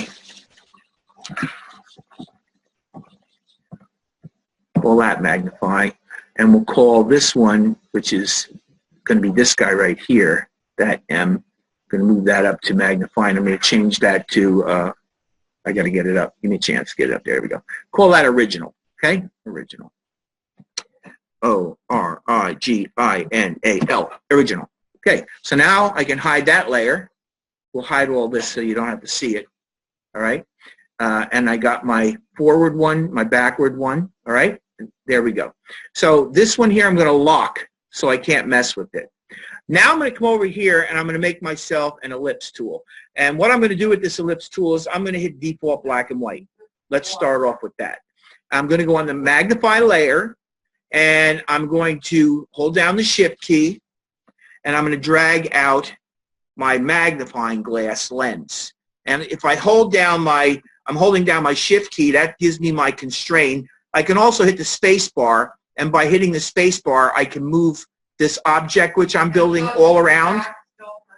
Call that magnify, and we'll call this one, which is going to be this guy right here, that M. I'm going to move that up to magnify, and I'm going to change that to, I got to get it up. Give me a chance to get it up. There we go. Call that original, okay? Original. O-R-I-G-I-N-A-L, original. Okay, so now I can hide that layer. We'll hide all this so you don't have to see it, all right? And I got my forward one, my backward one, all right? There we go. So this one here I'm going to lock so I can't mess with it. Now I'm going to come over here and I'm going to make myself an ellipse tool. And what I'm going to do with this ellipse tool is I'm going to hit default black and white. Let's start off with that. I'm going to go on the magnify layer, and I'm going to hold down the shift key, and I'm going to drag out my magnifying glass lens. And if I hold down I'm holding down my shift key, that gives me my constraint. I can also hit the space bar, and by hitting the space bar, I can move this object which I'm building all around.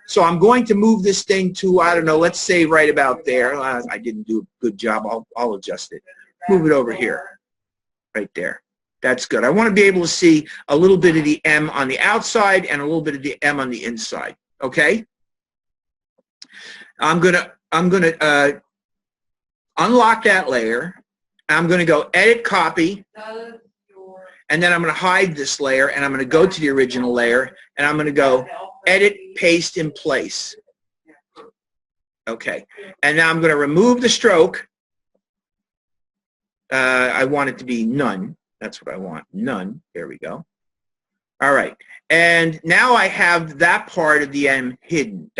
So I'm going to move this thing to, I don't know, let's say right about there. I didn't do a good job. I'll adjust it. Move it over here, right there. That's good. I want to be able to see a little bit of the M on the outside and a little bit of the M on the inside. Okay? I'm gonna unlock that layer. I'm going to go edit copy, and then I'm going to hide this layer, and I'm going to go to the original layer, and I'm going to go edit paste in place. Okay, and now I'm going to remove the stroke. I want it to be none. That's what I want, none. There we go. All right, and now I have that part of the M hidden,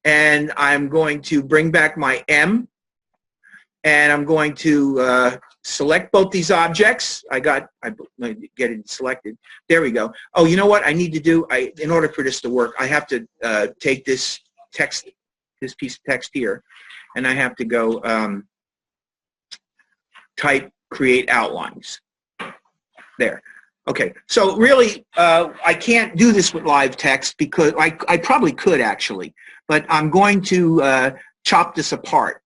and I'm going to bring back my M, and I'm going to select both these objects. I get it selected. There we go. Oh, you know what I need to do? In order for this to work, I have to take this text, this piece of text here, and I have to go type create outlines. There. Okay. So really, I can't do this with live text because I probably could actually, but I'm going to chop this apart.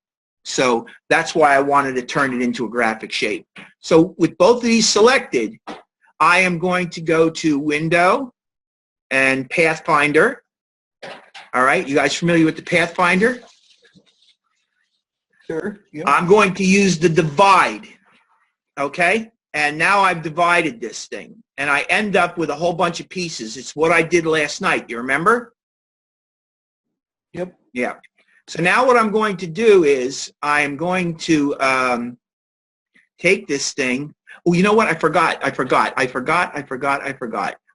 So that's why I wanted to turn it into a graphic shape. So with both of these selected, I am going to go to Window and Pathfinder. All right, you guys familiar with the Pathfinder? Sure. Yep. I'm going to use the divide, okay? And now I've divided this thing, and I end up with a whole bunch of pieces. It's what I did last night. You remember? Yep. Yeah. So now what I'm going to do is I'm going to take this thing. Oh, you know what? I forgot.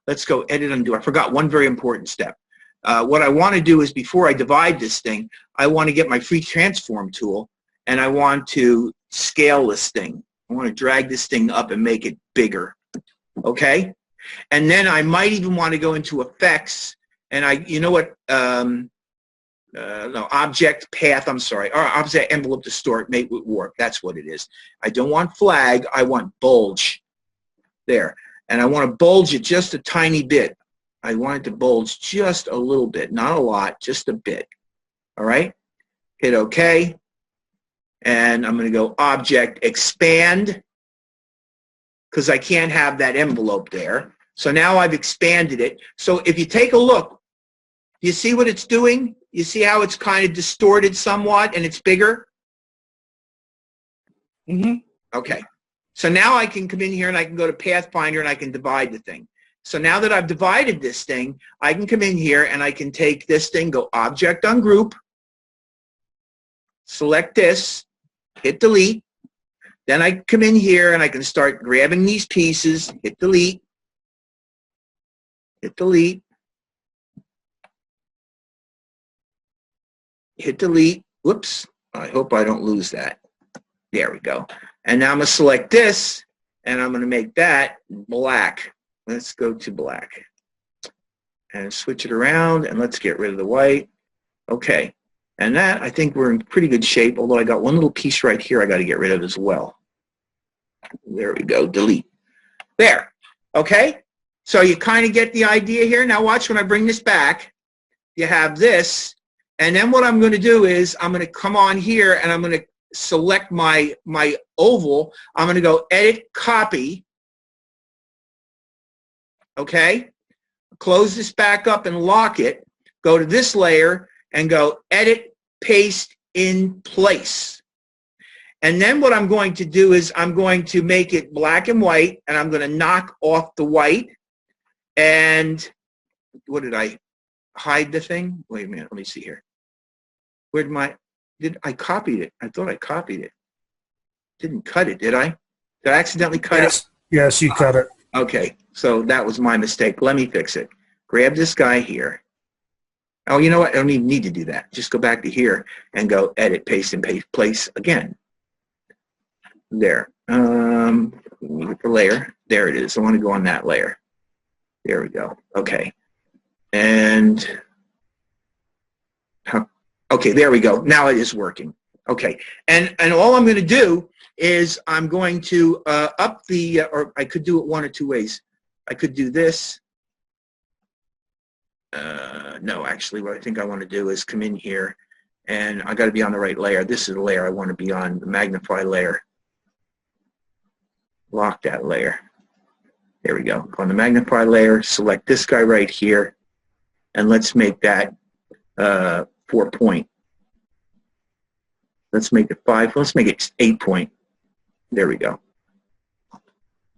Let's go edit, undo. I forgot one very important step. What I want to do is before I divide this thing, I want to get my free transform tool, and I want to scale this thing. I want to drag this thing up and make it bigger, okay? And then I might even want to go into effects, and you know what, no, object path, I'm sorry, or object envelope distort, make with warp, that's what it is. I don't want flag, I want bulge, there. And I want to bulge it just a tiny bit. I want it to bulge just a little bit, not a lot, just a bit, all right? Hit OK. And I'm going to go Object Expand because I can't have that envelope there. So now I've expanded it. So if you take a look, you see what it's doing? You see how it's kind of distorted somewhat and it's bigger? Mm-hmm. Okay. So now I can come in here and I can go to Pathfinder and I can divide the thing. So now that I've divided this thing, I can come in here and I can take this thing, go Object Ungroup, select this, hit delete. Then I come in here and I can start grabbing these pieces, hit delete, hit delete, hit delete. Whoops, I hope I don't lose that. There we go. And now I'm going to select this and I'm going to make that black. Let's go to black and switch it around and let's get rid of the white. Okay. And that, I think we're in pretty good shape, although I got one little piece right here I got to get rid of as well. There we go, delete. There, okay? So you kind of get the idea here. Now watch when I bring this back. You have this, and then what I'm going to do is I'm going to come on here and I'm going to select my oval. I'm going to go Edit, Copy. Okay? Close this back up and lock it. Go to this layer and go Edit, Paste in Place. And then what I'm going to do is I'm going to make it black and white, and I'm going to knock off the white. And what did I hide the thing? Wait a minute, let me see here. Where'd I copied it. I thought I copied it. Didn't cut it, did I? Did I accidentally cut it? Yes, you cut it. Okay, so that was my mistake. Let me fix it. Grab this guy here. Oh, you know what? I don't even need to do that. Just go back to here and go Edit, Paste, and Place again. There. The layer. There it is. I want to go on that layer. There we go. Okay. And okay, there we go. Now it is working. Okay. And all I'm going to do is I'm going to up the, or I could do it one or two ways. I could do this. No, actually, what I think I want to do is come in here, and I got to be on the right layer. This is the layer I want to be on, the magnify layer. Lock that layer. There we go. Go on the magnify layer, select this guy right here, and let's make that 4 point. Let's make it 5. Let's make it 8 point. There we go.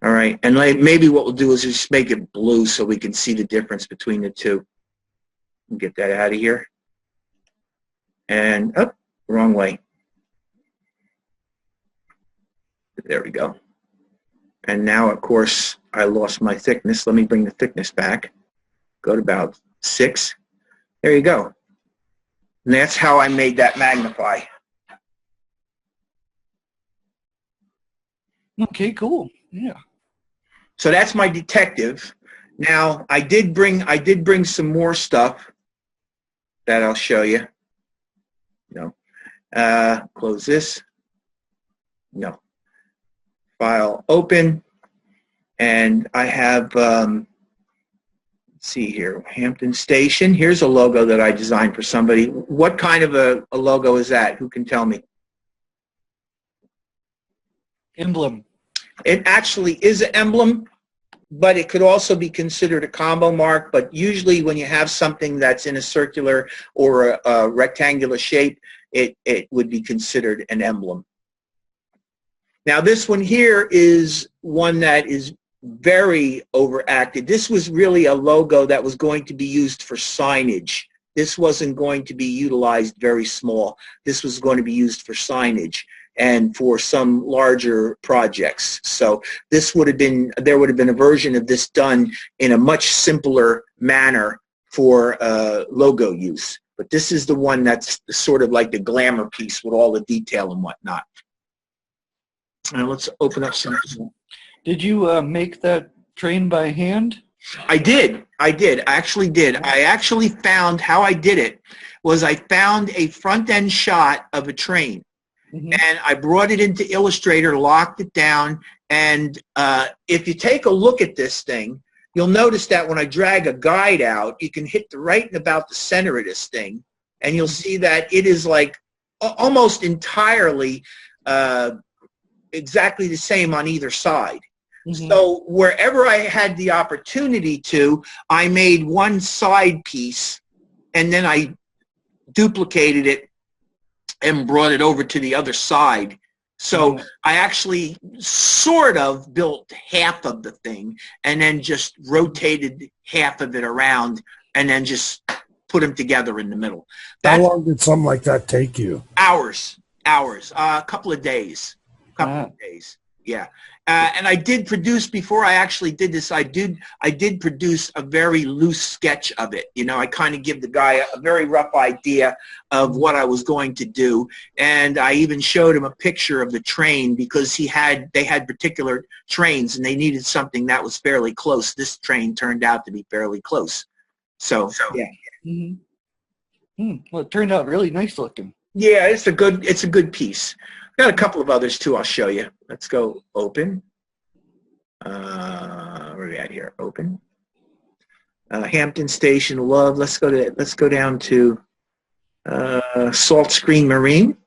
All right, and maybe what we'll do is just make it blue so we can see the difference between the two. Get that out of here. And, oh, wrong way. There we go. And now, of course, I lost my thickness. Let me bring the thickness back. Go to about 6. There you go. And that's how I made that magnify. Okay, cool. Yeah. So that's my detective. Now, I did bring some more stuff that I'll show you. No. Close this. No. File open. And I have, let's see here, Hampton Station. Here's a logo that I designed for somebody. What kind of a logo is that? Who can tell me? Emblem. It actually is an emblem, but it could also be considered a combo mark. But usually when you have something that's in a circular or a rectangular shape, it would be considered an emblem. Now this one here is one that is very overacted. This was really a logo that was going to be used for signage. This wasn't going to be utilized very small. This was going to be used for signage and for some larger projects. So this would have been, there would have been a version of this done in a much simpler manner for logo use. But this is the one that's sort of like the glamour piece with all the detail and whatnot. Now let's open up some. Did you make that train by hand? I did. I actually did. I actually found how I did it was I found a front end shot of a train. Mm-hmm. And I brought it into Illustrator, locked it down, and if you take a look at this thing, you'll notice that when I drag a guide out, you can hit the right and about the center of this thing, and you'll see that it is like almost entirely exactly the same on either side. Mm-hmm. So wherever I had the opportunity to, I made one side piece, and then I duplicated it and brought it over to the other side. So I actually sort of built half of the thing and then just rotated half of it around and then just put them together in the middle. How long did something like that take you? Hours, a couple of days, yeah. And I did produce, before I actually did this, I did produce a very loose sketch of it. You know, I kind of give the guy a very rough idea of what I was going to do. And I even showed him a picture of the train because they had particular trains and they needed something that was fairly close. This train turned out to be fairly close. So yeah. Mm-hmm. Well, it turned out really nice looking. Yeah, it's a good piece. Got a couple of others too. I'll show you. Let's go open. Where are we at here? Open. Hampton Station Love. Let's go down to Salt Screen Marine.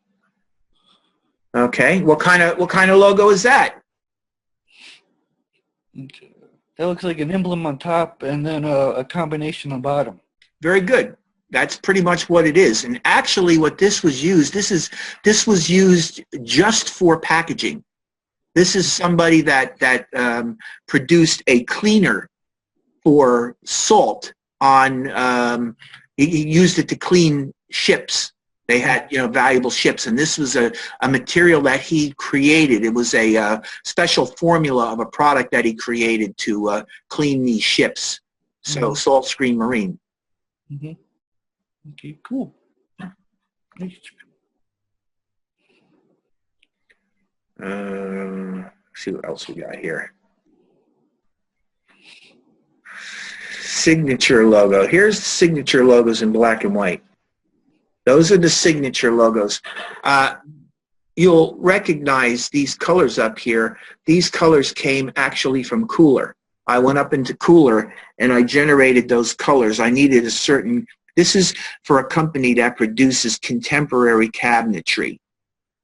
Okay. What kind of logo is that? That looks like an emblem on top and then a combination on bottom. Very good. That's pretty much what it is. And actually what this was used, this was used just for packaging. This is somebody that produced a cleaner for salt on, he used it to clean ships. They had, valuable ships, and this was a material that he created. It was a special formula of a product that he created to clean these ships. So Salt Screen Marine. Mm-hmm. Okay, cool. See what else we got here. Signature logo. Here's the signature logos in black and white. Those are the signature logos. You'll recognize these colors up here. These colors came actually from Cooler. I went up into Cooler and I generated those colors. I needed a certain... This is for a company that produces contemporary cabinetry.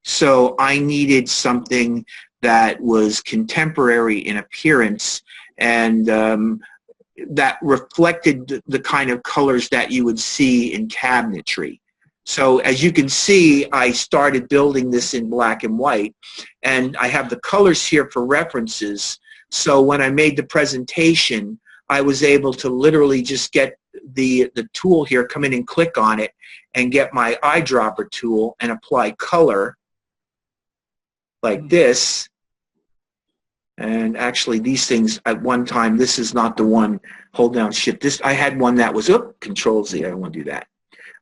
So I needed something that was contemporary in appearance and that reflected the kind of colors that you would see in cabinetry. So as you can see, I started building this in black and white, and I have the colors here for references. So when I made the presentation, I was able to literally just get the tool here, come in and click on it, and get my eyedropper tool and apply color like this. And actually these things at one time, this is not the one, hold down shift. This, I had one that was, Control Z, I don't want to do that.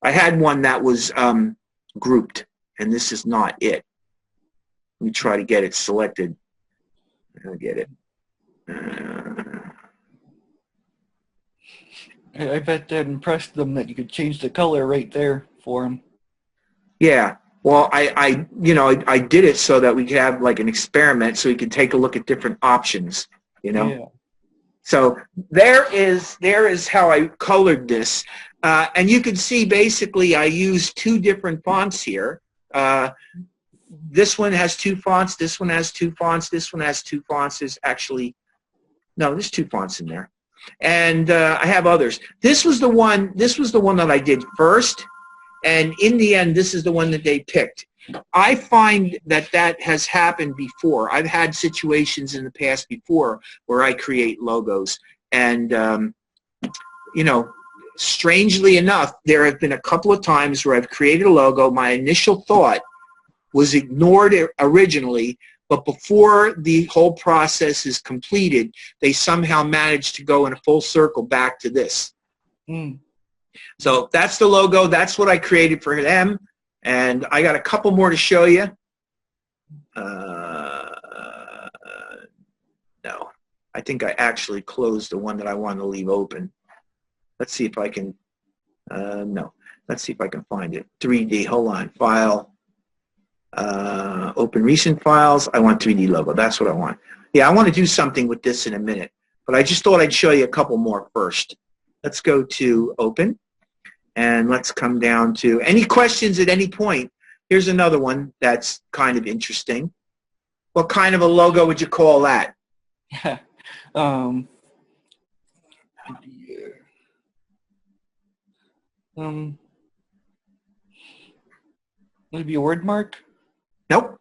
I had one that was grouped, and this is not it. Let me try to get it selected. I'll get it. I bet that impressed them that you could change the color right there for them. Yeah. Well, I did it so that we could have like an experiment, so we could take a look at different options. Yeah. So there is how I colored this, and you can see basically I used two different fonts here. This one has two fonts. This one has two fonts. This one has two fonts. There's actually there's two fonts in there. And I have others. This was the one that I did first, And in the end, this is the one that they picked. I find that that has happened before. I've had situations in the past before where I create logos. And, you know, strangely enough, there have been a couple of times where I've created a logo. My initial thought was ignored originally, but before the whole process is completed, they somehow managed to go in a full circle back to this. Mm. So that's the logo. That's what I created for them. And I got a couple more to show you. No, I think I actually closed the one that I wanted to leave open. Let's see if I can, no. Let's see if I can find it. 3D, hold on, file, open recent files. I want 3D logo, that's what I want. Yeah, I want to do something with this in a minute, but I just thought I'd show you a couple more first. Let's go to open. And let's come down to any questions at any point. Here's another one that's kind of interesting. What kind of a logo would you call that? Maybe a word mark? Nope.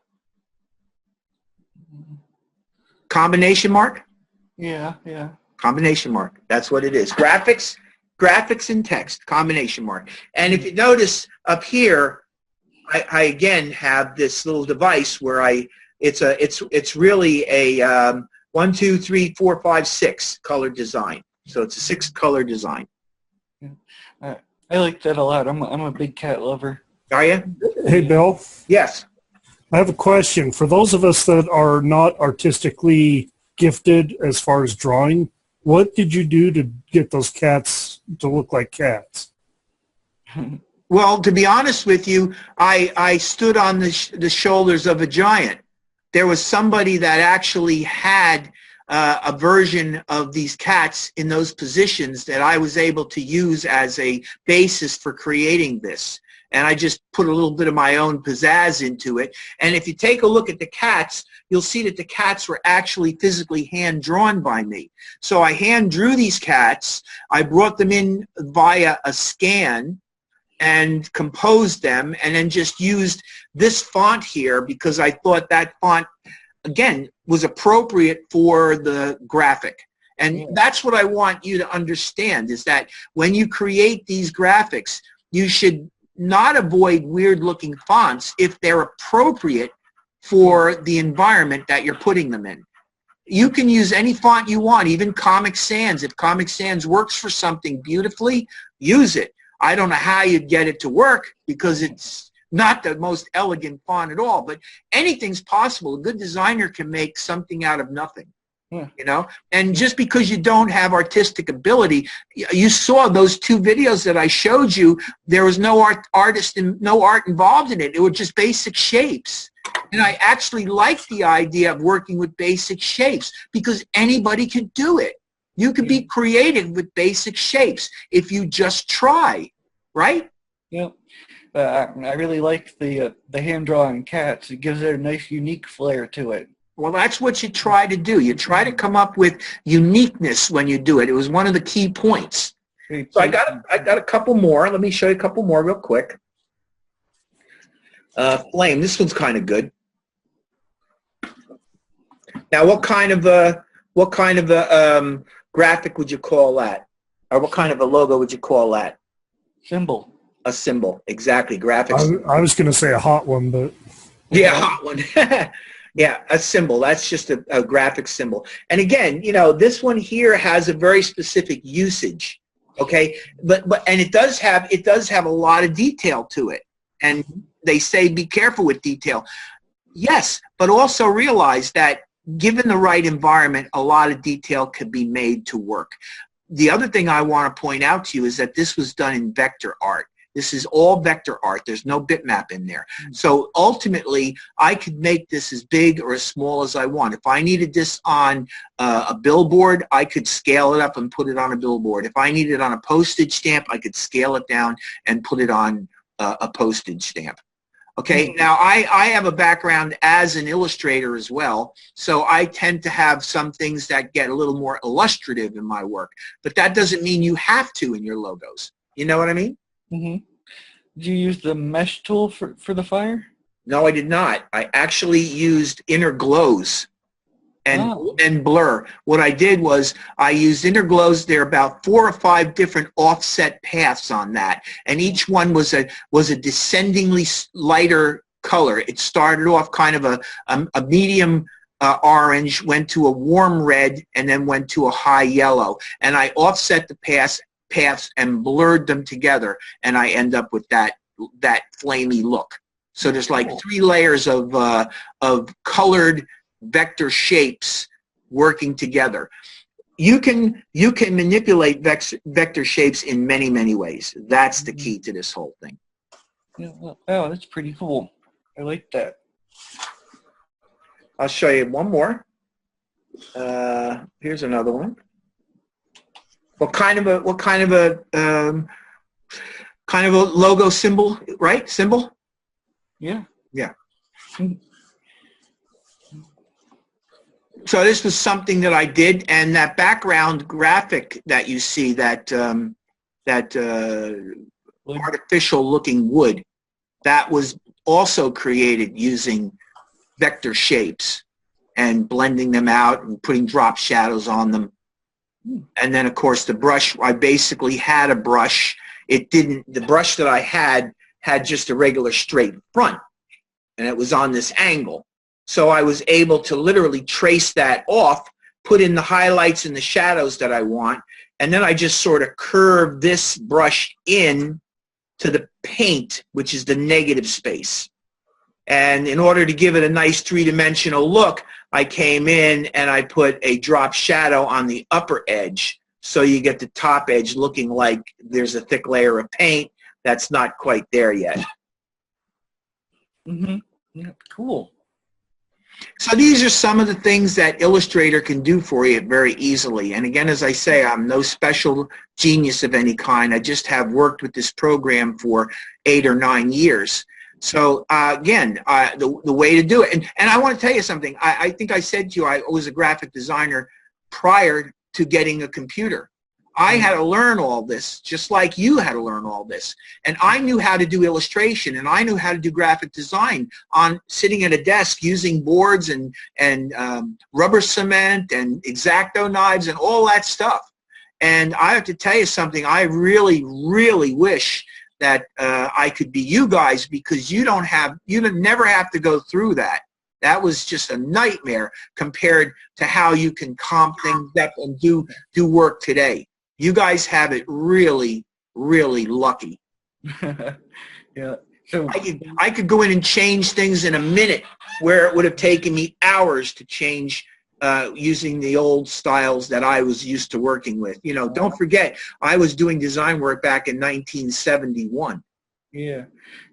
Combination mark? Yeah, yeah. Combination mark. That's what it is. Graphics and text, combination mark. And if you notice up here, I again have this little device where it's really a 1, 2, 3, 4, 5, 6 color design. So it's a 6 color design. Yeah. I like that a lot. I'm a big cat lover. Are you? Hey, Bill. Yes. I have a question. For those of us that are not artistically gifted as far as drawing, what did you do to get those cats to look like cats? Well, to be honest with you, I stood on the shoulders of a giant. There was somebody that actually had a version of these cats in those positions that I was able to use as a basis for creating this. And I just put a little bit of my own pizzazz into it. And if you take a look at the cats, you'll see that the cats were actually physically hand-drawn by me. So I hand-drew these cats. I brought them in via a scan and composed them, and then just used this font here because I thought that font, again, was appropriate for the graphic. And that's what I want you to understand, is that when you create these graphics, you should not avoid weird-looking fonts if they're appropriate for the environment that you're putting them in. You can use any font you want, even Comic Sans. If Comic Sans works for something beautifully, use it. I don't know how you'd get it to work because it's not the most elegant font at all, but anything's possible. A good designer can make something out of nothing. Yeah. You know, and just because you don't have artistic ability, you saw those 2 videos that I showed you, there was no artist and no art involved in it. It was just basic shapes. And I actually like the idea of working with basic shapes because anybody can do it. You can be creative with basic shapes if you just try, right? Yeah. I really like the hand-drawn cats. It gives it a nice, unique flair to it. Well, that's what you try to do. You try to come up with uniqueness when you do it. It was one of the key points. So I got a couple more. Let me show you a couple more real quick. Flame. This one's kind of good. Now, what kind of a graphic would you call that, or what kind of a logo would you call that? Symbol. A symbol, exactly. Graphics. I was going to say a hot one, but yeah, hot one. Yeah, a symbol. That's just a graphic symbol. And again, you know, this one here has a very specific usage. Okay, and it does have a lot of detail to it. And they say be careful with detail. Yes, but also realize that given the right environment, a lot of detail could be made to work. The other thing I want to point out to you is that this was done in vector art. This is all vector art. There's no bitmap in there. So ultimately, I could make this as big or as small as I want. If I needed this on a billboard, I could scale it up and put it on a billboard. If I needed it on a postage stamp, I could scale it down and put it on a postage stamp. Okay, now I have a background as an illustrator as well, so I tend to have some things that get a little more illustrative in my work, but that doesn't mean you have to in your logos. You know what I mean? Mm-hmm. Did you use the mesh tool for the fire? No, I did not. I actually used inner glows and blur. What I did was I used inner glows. There are about 4 or 5 different offset paths on that, and each one was a descendingly lighter color. It started off kind of a medium orange, went to a warm red, and then went to a high yellow. And I offset the paths and blurred them together, and I end up with that flamey look. So there's like 3 layers of colored vector shapes working together. You can manipulate vector shapes in many ways. That's the key to this whole thing. Yeah, well, oh, that's pretty cool. I like that. I'll show you one more. Here's another one. What kind of a logo symbol, right? Symbol? Yeah. Yeah. So this was something that I did, and that background graphic that you see, that artificial-looking wood, that was also created using vector shapes and blending them out and putting drop shadows on them. And then, of course, the brush, I basically had a brush. The brush that I had just a regular straight front, and it was on this angle. So I was able to literally trace that off, put in the highlights and the shadows that I want, and then I just sort of curve this brush in to the paint, which is the negative space. And in order to give it a nice 3-dimensional look, I came in and I put a drop shadow on the upper edge, so you get the top edge looking like there's a thick layer of paint that's not quite there yet. Mm-hmm. Yeah, cool. So these are some of the things that Illustrator can do for you very easily. And again, as I say, I'm no special genius of any kind. I just have worked with this program for 8 or 9 years. So again, the way to do it. And I want to tell you something. I think I said to you I was a graphic designer prior to getting a computer. I had to learn all this, just like you had to learn all this. And I knew how to do illustration, and I knew how to do graphic design on sitting at a desk using boards and rubber cement and X-Acto knives and all that stuff. And I have to tell you something. I really, really wish that I could be you guys, because you never have to go through that. That was just a nightmare compared to how you can comp things up and do work today. You guys have it really, really lucky. Yeah. So I could go in and change things in a minute, where it would have taken me hours to change using the old styles that I was used to working with. You know, don't forget, I was doing design work back in 1971. Yeah.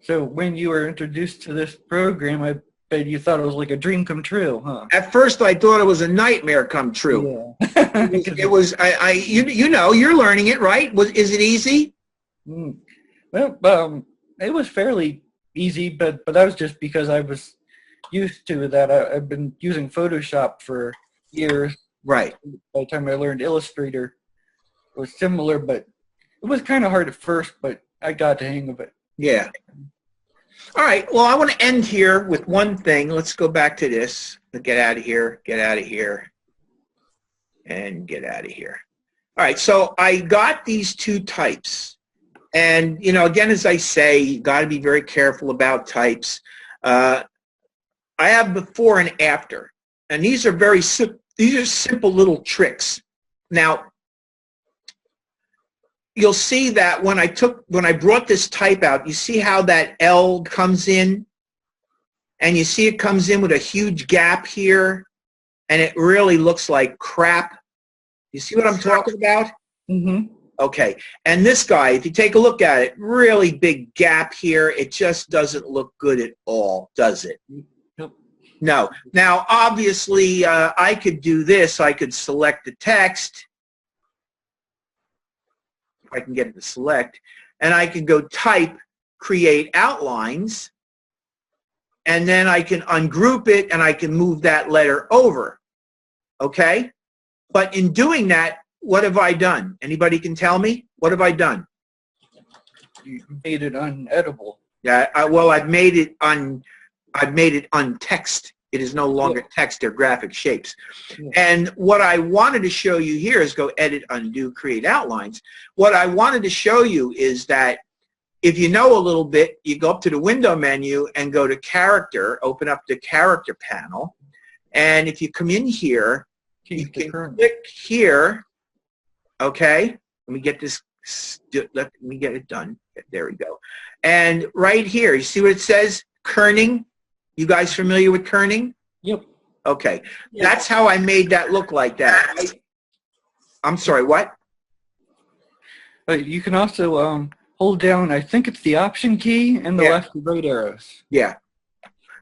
So when you were introduced to this program, I bet you thought it was like a dream come true, huh? At first, I thought it was a nightmare come true. Yeah. It was you know, you're learning it, right? Is it easy? Well, it was fairly easy, but that was just because I was used to that. I've been using Photoshop for years. Right. By the time I learned Illustrator, it was similar, but it was kind of hard at first, but I got the hang of it. Yeah. All right. Well, I want to end here with one thing. Let's go back to this. Get out of here. Get out of here. And get out of here. All right. So I got these 2 types. And, you know, again, as I say, you got to be very careful about types. I have before and after. And these are simple little tricks. Now, you'll see that when I brought this type out, you see how that L comes in, and you see it comes in with a huge gap here, and it really looks like crap. You see what I'm talking about? Mm-hmm. Okay. And this guy, if you take a look at it, really big gap here. It just doesn't look good at all, does it? Nope. No. Now, obviously, I could do this. I could select the text. I can get it to select, and I can go type, create outlines, and then I can ungroup it, and I can move that letter over, okay? But in doing that, what have I done? Anybody can tell me? What have I done? you made it unedible. Yeah, well, I've made it untext. It is no longer text, they're graphic shapes. Yeah. And what I wanted to show you here is go edit, undo, create outlines. What I wanted to show you is that if you know a little bit, you go up to the window menu and go to character, open up the character panel. And if you come in here, you can click here. Okay, let me get this, let me get it done. There we go. And right here, you see what it says? Kerning. You guys familiar with kerning? Yep. Okay, that's how I made that look like that. I'm sorry, what? You can also hold down, I think it's the Option key and the left and right arrows. Yeah.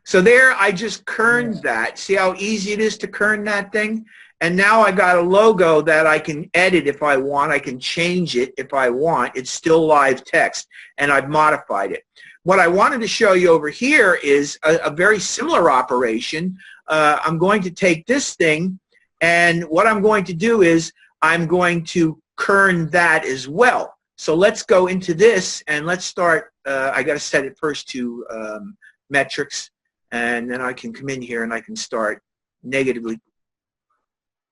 So there, I just kerned that. See how easy it is to kern that thing? And now I got a logo that I can edit if I want. I can change it if I want. It's still live text, and I've modified it. What I wanted to show you over here is a very similar operation. I'm going to take this thing, and what I'm going to do is I'm going to kern that as well. So let's go into this, and let's start. I got to set it first to metrics, and then I can come in here and I can start negatively.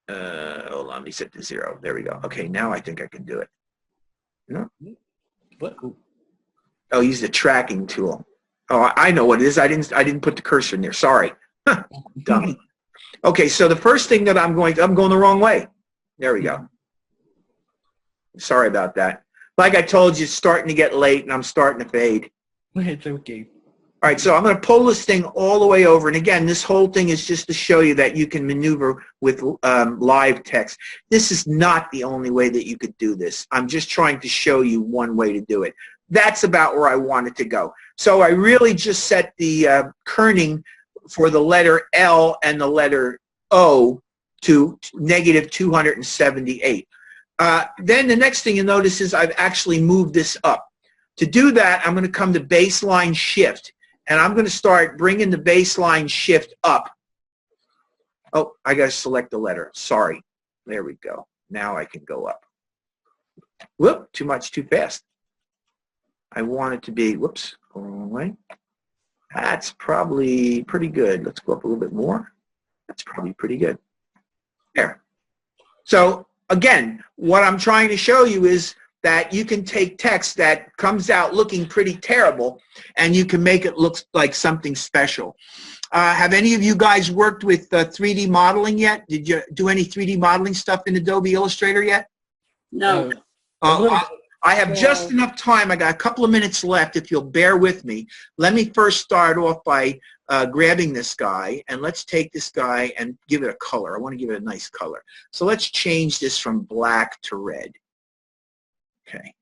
Hold on, let me set to 0. There we go. Okay, now I think I can do it. No? What? Oh, use the tracking tool. Oh, I know what it is. I didn't put the cursor in there. Sorry. Dummy. Okay, so the first thing that I'm going the wrong way. There we go. Sorry about that. Like I told you, it's starting to get late, and I'm starting to fade. It's okay. All right, so I'm going to pull this thing all the way over. And again, this whole thing is just to show you that you can maneuver with live text. This is not the only way that you could do this. I'm just trying to show you one way to do it. That's about where I want it to go. So I really just set the kerning for the letter L and the letter O to -278. Then the next thing you notice is I've actually moved this up. To do that, I'm going to come to baseline shift, and I'm going to start bringing the baseline shift up. Oh, I got to select the letter. Sorry. There we go. Now I can go up. Whoop, too much, too fast. I want it to be, whoops, go the wrong way. That's probably pretty good. Let's go up a little bit more. That's probably pretty good. There. So again, what I'm trying to show you is that you can take text that comes out looking pretty terrible and you can make it look like something special. Have any of you guys worked with 3D modeling yet? Did you do any 3D modeling stuff in Adobe Illustrator yet? No. I have just enough time. I got a couple of minutes left if you'll bear with me. Let me first start off by grabbing this guy, and let's take this guy and give it a color. I want to give it a nice color. So let's change this from black to red. Okay.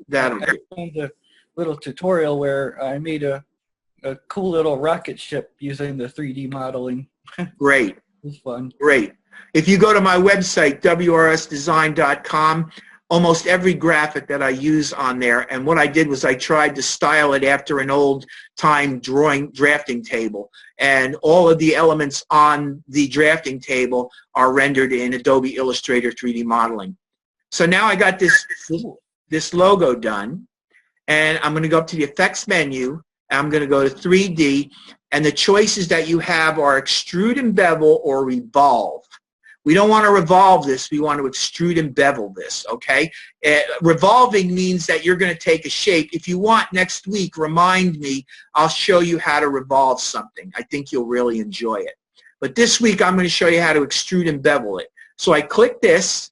That'll do. I found a little tutorial where I made a cool little rocket ship using the 3D modeling. Great. It was fun. Great. If you go to my website, wrsdesign.com, almost every graphic that I use on there, and what I did was I tried to style it after an old-time drafting table, and all of the elements on the drafting table are rendered in Adobe Illustrator 3D modeling. So now I got this logo done, and I'm going to go up to the effects menu, and I'm going to go to 3D, and the choices that you have are extrude and bevel or revolve. We don't want to revolve this. We want to extrude and bevel this, okay? Revolving means that you're going to take a shape. If you want, next week, remind me. I'll show you how to revolve something. I think you'll really enjoy it. But this week, I'm going to show you how to extrude and bevel it. So I click this,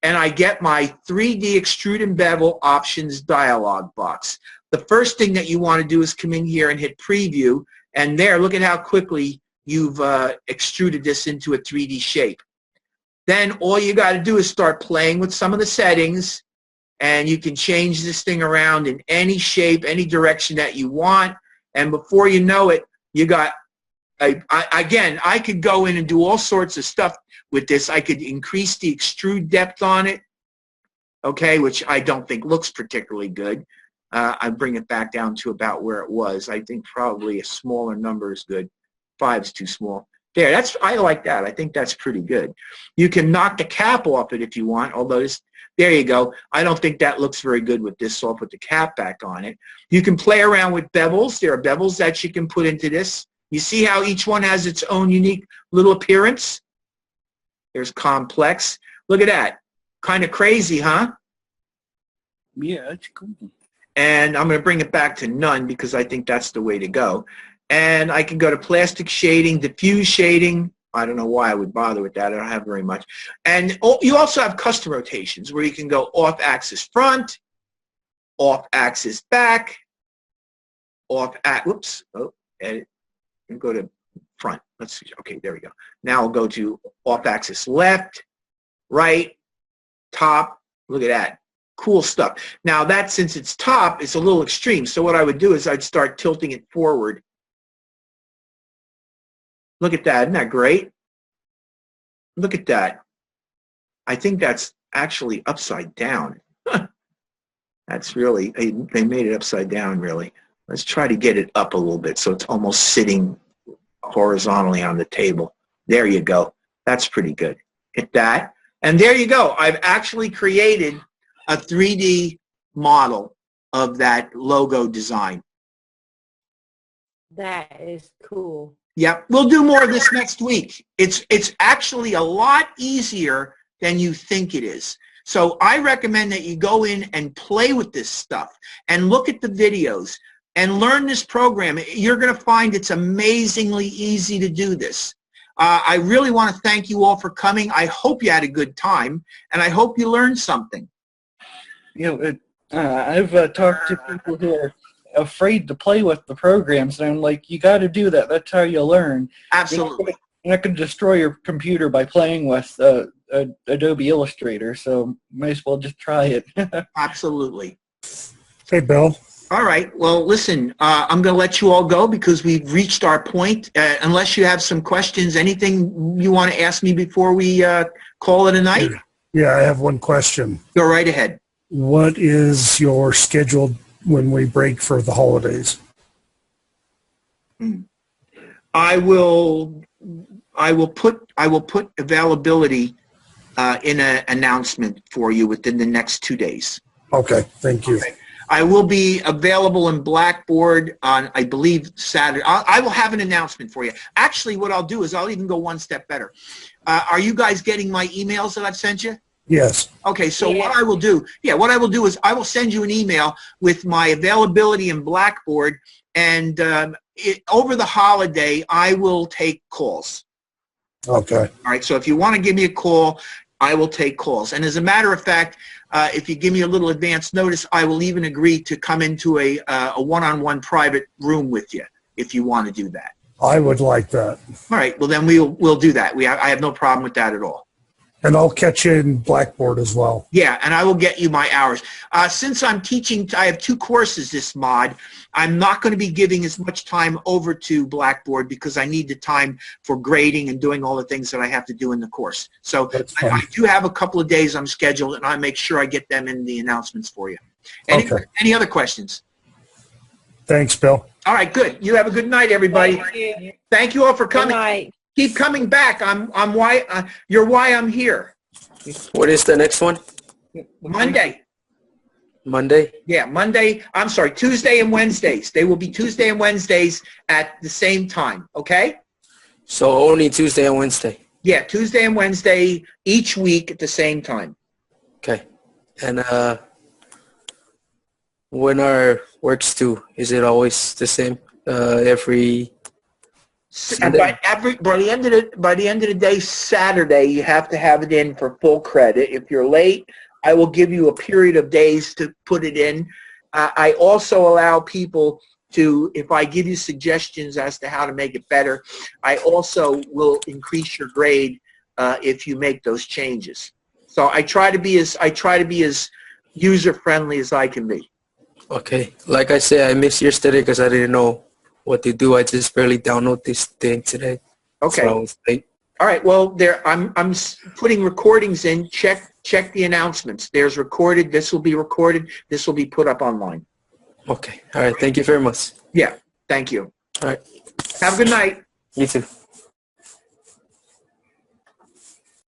and I get my 3D extrude and bevel options dialog box. The first thing that you want to do is come in here and hit preview, and there, look at how quickly you've extruded this into a 3D shape. Then all you got to do is start playing with some of the settings, and you can change this thing around in any shape, any direction that you want, and before you know it, you got, again, I could go in and do all sorts of stuff with this. I could increase the extrude depth on it, okay, which I don't think looks particularly good. I bring it back down to about where it was. I think probably a smaller number is good. 5's too small. There, I like that. I think that's pretty good. You can knock the cap off it if you want, although there you go. I don't think that looks very good with this, so I'll put the cap back on it. You can play around with bevels. There are bevels that you can put into this. You see how each one has its own unique little appearance? There's complex. Look at that. Kind of crazy, huh? Yeah, that's cool. And I'm going to bring it back to none because I think that's the way to go. And I can go to plastic shading, diffuse shading. I don't know why I would bother with that. I don't have very much. And you also have custom rotations where you can go off-axis front, off-axis back, whoops, edit, and go to front. Let's see. Okay, there we go. Now I'll go to off-axis left, right, top. Look at that. Cool stuff. Now that, since it's top, it's a little extreme. So what I would do is I'd start tilting it forward. Look at that. Isn't that great? Look at that. I think that's actually upside down. That's really, they made it upside down, really. Let's try to get it up a little bit so it's almost sitting horizontally on the table. There you go. That's pretty good. Hit that. And there you go. I've actually created a 3D model of that logo design. That is cool. Yep, we'll do more of this next week. It's actually a lot easier than you think it is. So I recommend that you go in and play with this stuff and look at the videos and learn this program. You're going to find it's amazingly easy to do this. I really want to thank you all for coming. I hope you had a good time, and I hope you learned something. You know, I've talked to people who are afraid to play with the programs, and I'm like, you got to do that. That's how you learn. Absolutely. You're not going to destroy your computer by playing with Adobe Illustrator, so might as well just try it. Absolutely. Hey, Bill. All right. Well, listen, I'm going to let you all go because we've reached our point. Unless you have some questions, anything you want to ask me before we call it a night? Yeah, I have one question. Go right ahead. What is your schedule when we break for the holidays? I will put availability in an announcement for you within the next 2 days. Okay, thank you. Okay. I will be available in Blackboard on, I believe, Saturday. I will have an announcement for you. Actually, what I'll do is I'll even go one step better. Are you guys getting my emails that I've sent you? Yes. Okay, so Yeah. what I will do is I will send you an email with my availability in Blackboard, and over the holiday, I will take calls. Okay. All right, so if you want to give me a call, I will take calls. And as a matter of fact, if you give me a little advance notice, I will even agree to come into a one-on-one private room with you if you want to do that. I would like that. All right, well then we'll do that. I have no problem with that at all. And I'll catch you in Blackboard as well. Yeah, and I will get you my hours. Since I'm teaching, I have 2 courses this mod. I'm not going to be giving as much time over to Blackboard because I need the time for grading and doing all the things that I have to do in the course. So I do have a couple of days I'm scheduled, and I make sure I get them in the announcements for you. Any other questions? Thanks, Bill. All right, good. You have a good night, everybody. Thank you all for coming. Good night. Keep coming back. You're why I'm here. What is the next one? Monday. Monday? Yeah, Monday. I'm sorry, Tuesday and Wednesdays. They will be Tuesday and Wednesdays at the same time, okay? So only Tuesday and Wednesday? Yeah, Tuesday and Wednesday each week at the same time. Okay. And when are works due? Is it always the same every Sunday? By the end of the day, Saturday, you have to have it in for full credit. If you're late, I will give you a period of days to put it in. I also allow people to, if I give you suggestions as to how to make it better, I also will increase your grade if you make those changes. So I try to be as user friendly as I can be. Okay. Like I said, I missed yesterday because I didn't know what to do. I just barely download this thing today. Okay. So I was late. All right. Well, I'm putting recordings in. Check the announcements. There's recorded. This will be recorded. This will be put up online. Okay. All right. Thank you very much. Yeah. Thank you. All right. Have a good night. You too.